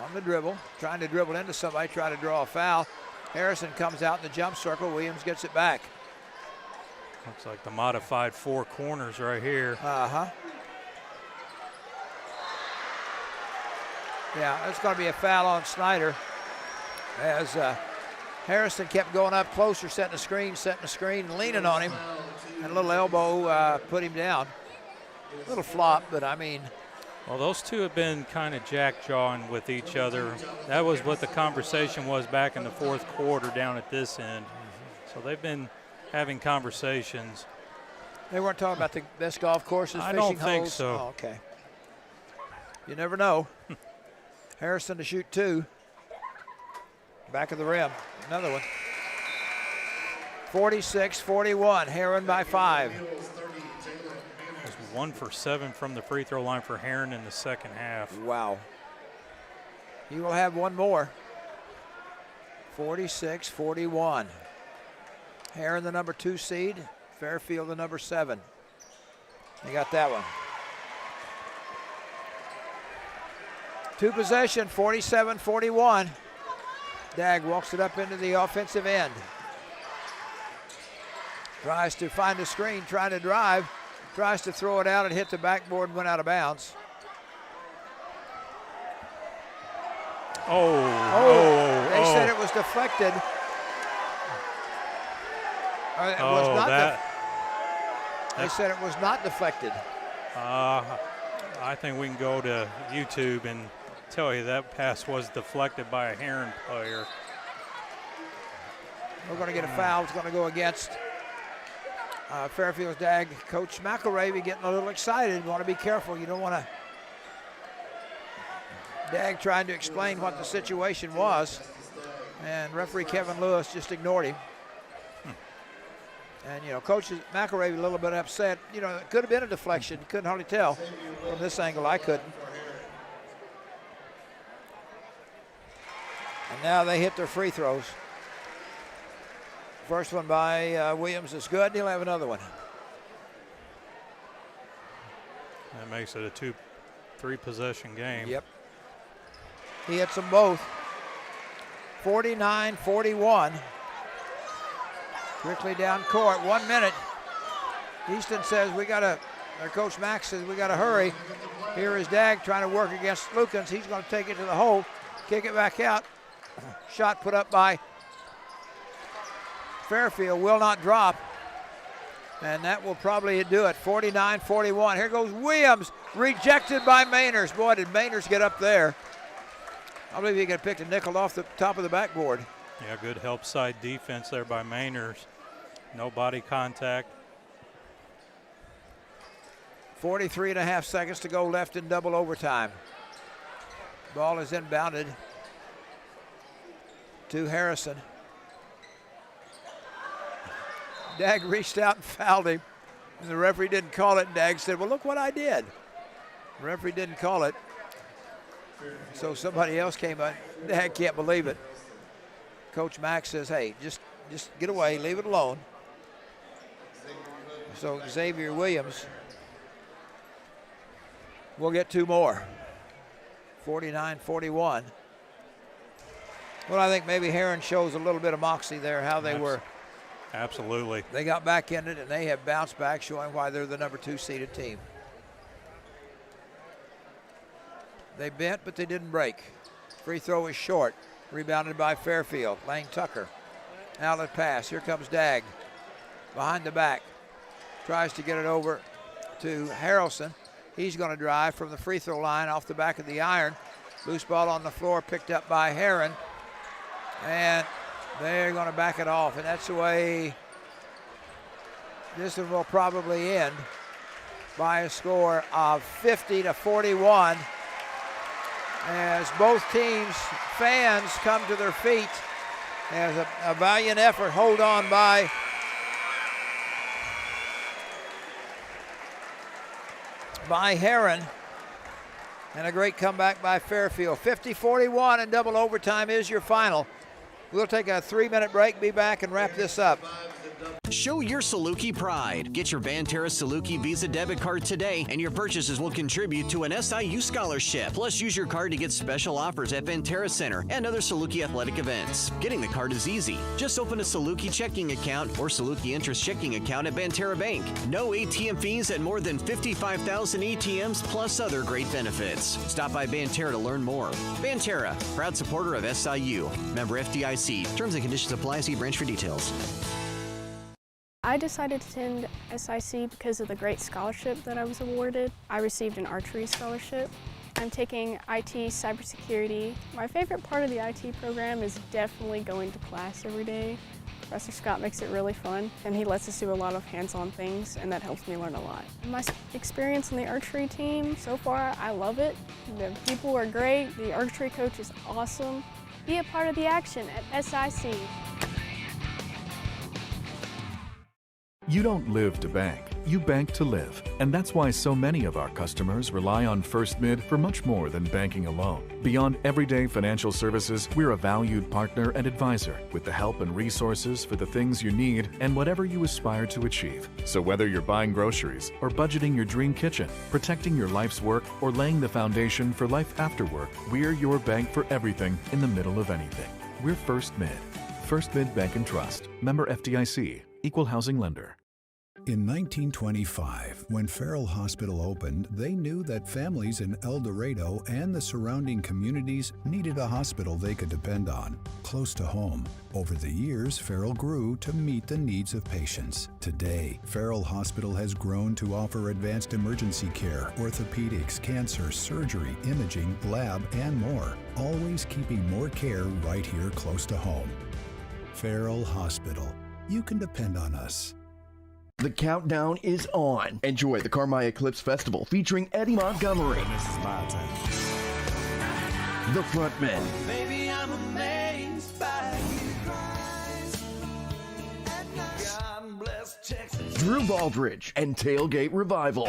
On the dribble, trying to dribble into somebody, try to draw a foul. Harrison comes out in the jump circle. Williams gets it back. Looks like the modified 4 corners right here. Uh-huh. Yeah, that's going to be a foul on Snyder, as Harrison kept going up closer, setting a screen, and leaning on him. And a little elbow put him down. A little flop, but I mean. Well, those two have been kind of jack-jawing with each other. That was what the conversation was back in the fourth quarter down at this end. So they've been having conversations. They weren't talking about the best golf courses, I fishing don't think holes? so. Oh, okay. You never know. Harrison to shoot 2. Back of the rim, another one. 46-41, Herrin by 5. It was 1 for 7 from the free throw line for Herrin in the second half. Wow. He will have one more. 46-41. Herrin the number 2 seed, Fairfield the number 7. They got that one. 2 possession, 47-41. Dagg walks it up into the offensive end. Tries to find a screen, trying to drive. Tries to throw it out and hit the backboard and went out of bounds. They said it was deflected. It was not. They said it was not deflected. I think we can go to YouTube and tell you that pass was deflected by a Herrin player. We're going to get a foul. It's going to go against Fairfield's DAG. Coach McElravy getting a little excited. You want to be careful. You don't want to. DAG trying to explain what the situation was, and referee Kevin Lewis just ignored him. And, you know, Coach McElravy a little bit upset. You know, it could have been a deflection. Couldn't hardly tell from this angle. I couldn't. And now they hit their free throws. First one by Williams is good. He'll have another one. That makes it a 2-3 possession game. Yep. He hits them both. 49-41. Quickly down court, 1 minute. Easton says Coach Max says we got to hurry. Here is DAG trying to work against Lukens. He's going to take it to the hole, kick it back out. Shot put up by Fairfield, will not drop. And that will probably do it, 49-41. Here goes Williams, rejected by Mainers. Boy, did Mainers get up there. I believe he could have picked a nickel off the top of the backboard. Yeah, good help side defense there by Mainers. No body contact. 43.5 seconds to go left in double overtime. Ball is inbounded to Harrison. DAG reached out and fouled him, and the referee didn't call it. And DAG said, well, look what I did. The referee didn't call it. So somebody else came up. DAG can't believe it. Coach Max says, hey, just get away, leave it alone. So Xavier Williams will get two more. 49-41. Well, I think maybe Herrin shows a little bit of moxie there, how they were. Absolutely. They got back in it, and they have bounced back, showing why they're the number 2 seeded team. They bent, but they didn't break. Free throw is short. Rebounded by Fairfield. Lane Tucker. Outlet pass. Here comes DAG. Behind the back. Tries to get it over to Harrelson. He's going to drive from the free throw line off the back of the iron. Loose ball on the floor picked up by Herrin. And they're going to back it off. And that's the way this one will probably end, by a score of 50-41. As both teams' fans come to their feet as a valiant effort. Hold on by Herrin, and a great comeback by Fairfield. 50-41 and double overtime is your final. We'll take a 3-minute break, be back and wrap this up. Show your Saluki pride. Get your Banterra Saluki Visa debit card today, and your purchases will contribute to an SIU scholarship. Plus, use your card to get special offers at Banterra Center and other Saluki athletic events. Getting the card is easy. Just open a Saluki checking account or Saluki interest checking account at Banterra Bank. No ATM fees at more than 55,000 ATMs, plus other great benefits. Stop by Banterra to learn more. Banterra, proud supporter of SIU. Member FDIC. Terms and conditions apply. See branch for details. I decided to attend SIC because of the great scholarship that I was awarded. I received an archery scholarship. I'm taking IT cybersecurity. My favorite part of the IT program is definitely going to class every day. Professor Scott makes it really fun, and he lets us do a lot of hands-on things, and that helps me learn a lot. My experience on the archery team, so far, I love it. The people are great. The archery coach is awesome. Be a part of the action at SIC. You don't live to bank, you bank to live. And that's why so many of our customers rely on First Mid for much more than banking alone. Beyond everyday financial services, we're a valued partner and advisor with the help and resources for the things you need and whatever you aspire to achieve. So whether you're buying groceries or budgeting your dream kitchen, protecting your life's work, or laying the foundation for life after work, we're your bank for everything in the middle of anything. We're First Mid. First Mid Bank and Trust. Member FDIC. Equal housing lender. In 1925, when Farrell Hospital opened, they knew that families in Eldorado and the surrounding communities needed a hospital they could depend on, close to home. Over the years, Farrell grew to meet the needs of patients. Today, Farrell Hospital has grown to offer advanced emergency care, orthopedics, cancer, surgery, imaging, lab, and more, always keeping more care right here close to home. Farrell Hospital. You can depend on us. The countdown is on. Enjoy the Carmi Eclipse Festival featuring Eddie Montgomery. This is my time. The Frontmen. Baby, I'm amazed by you. God bless Texas. Drew Baldridge and Tailgate Revival.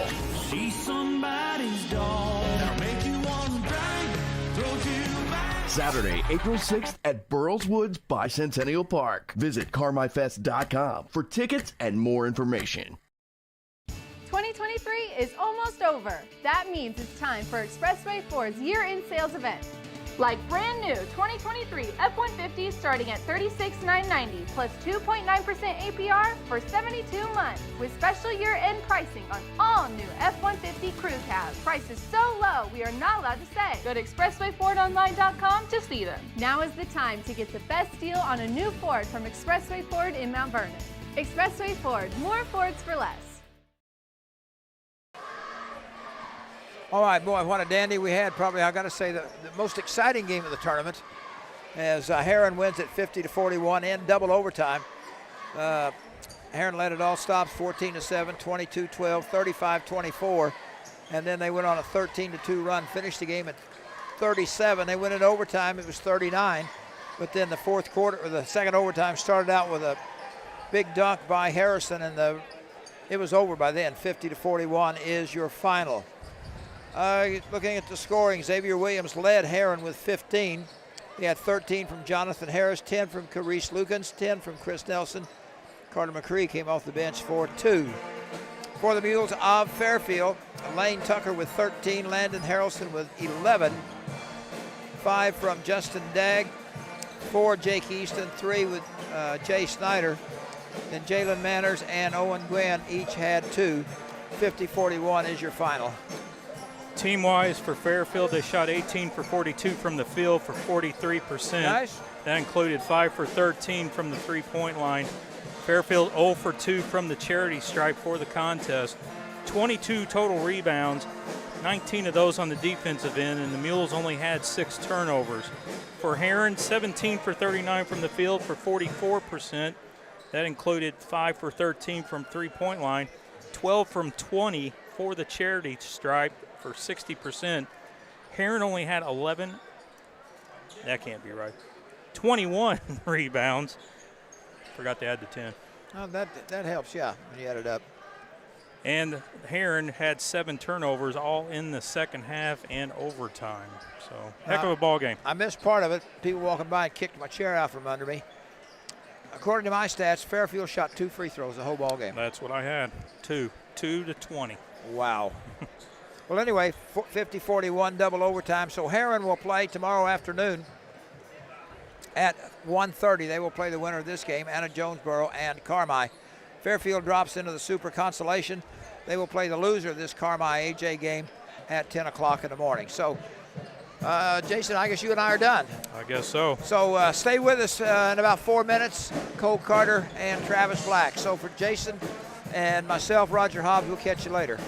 See somebody's dog. That'll make you want to drink. Throw to your back. Saturday, April 6th at Burroughs Woods Bicentennial Park. Visit carmifest.com for tickets and more information. 2023 is almost over. That means it's time for Expressway Ford's year-end sales event. Like brand new 2023 F-150 starting at $36,990 plus 2.9% APR for 72 months with special year-end pricing on all new F-150 crew cabs. Prices so low we are not allowed to say. Go to expresswayfordonline.com to see them. Now is the time to get the best deal on a new Ford from Expressway Ford in Mount Vernon. Expressway Ford, more Fords for less. All right, boy, what a dandy we had. Probably, I got to say, the most exciting game of the tournament as Herrin wins at 50-41 in double overtime. Herrin led it all stops 14-7, 22-12, 35-24, and then they went on a 13-2 run, finished the game at 37. They went in overtime. It was 39, but then the fourth quarter, or the second overtime, started out with a big dunk by Harrison, and it was over by then. 50-41 is your final. Looking at the scoring, Xavier Williams led Herrin with 15. He had 13 from Jonathan Harris, 10 from Carice Lukens, 10 from Chris Nelson. Carter McCree came off the bench for 2. For the Mules of Fairfield, Lane Tucker with 13, Landon Harrelson with 11, 5 from Justin Dagg, 4 Jake Easton, 3 with Jay Snyder. Then Jalen Manners and Owen Gwynn each had 2. 50-41 is your final. Team-wise for Fairfield, they shot 18 for 42 from the field for 43%. Nice. That included 5 for 13 from the three-point line. Fairfield 0 for 2 from the charity stripe for the contest. 22 total rebounds, 19 of those on the defensive end, and the Mules only had 6 turnovers. For Herrin, 17 for 39 from the field for 44%. That included 5 for 13 from three-point line, 12 from 20 for the charity stripe for 60%. Herrin only had 11. That can't be right. 21 rebounds. Forgot to add the 10. Oh, that helps, yeah, when you add it up. And Herrin had 7 turnovers, all in the second half and overtime. So, heck of a ball game. I missed part of it. People walking by and kicked my chair out from under me. According to my stats, Fairfield shot 2 free throws the whole ball game. That's what I had. 2 to 20. Wow. Well, anyway, 50-41 double overtime. So Herrin will play tomorrow afternoon at 1:30. They will play the winner of this game, Anna Jonesboro and Carmi. Fairfield drops into the Super Consolation. They will play the loser of this Carmi-AJ game at 10 o'clock in the morning. So, Jason, I guess you and I are done. I guess so. So stay with us in about 4 minutes. Cole Carter and Travis Black. So for Jason and myself, Roger Hobbs, we'll catch you later.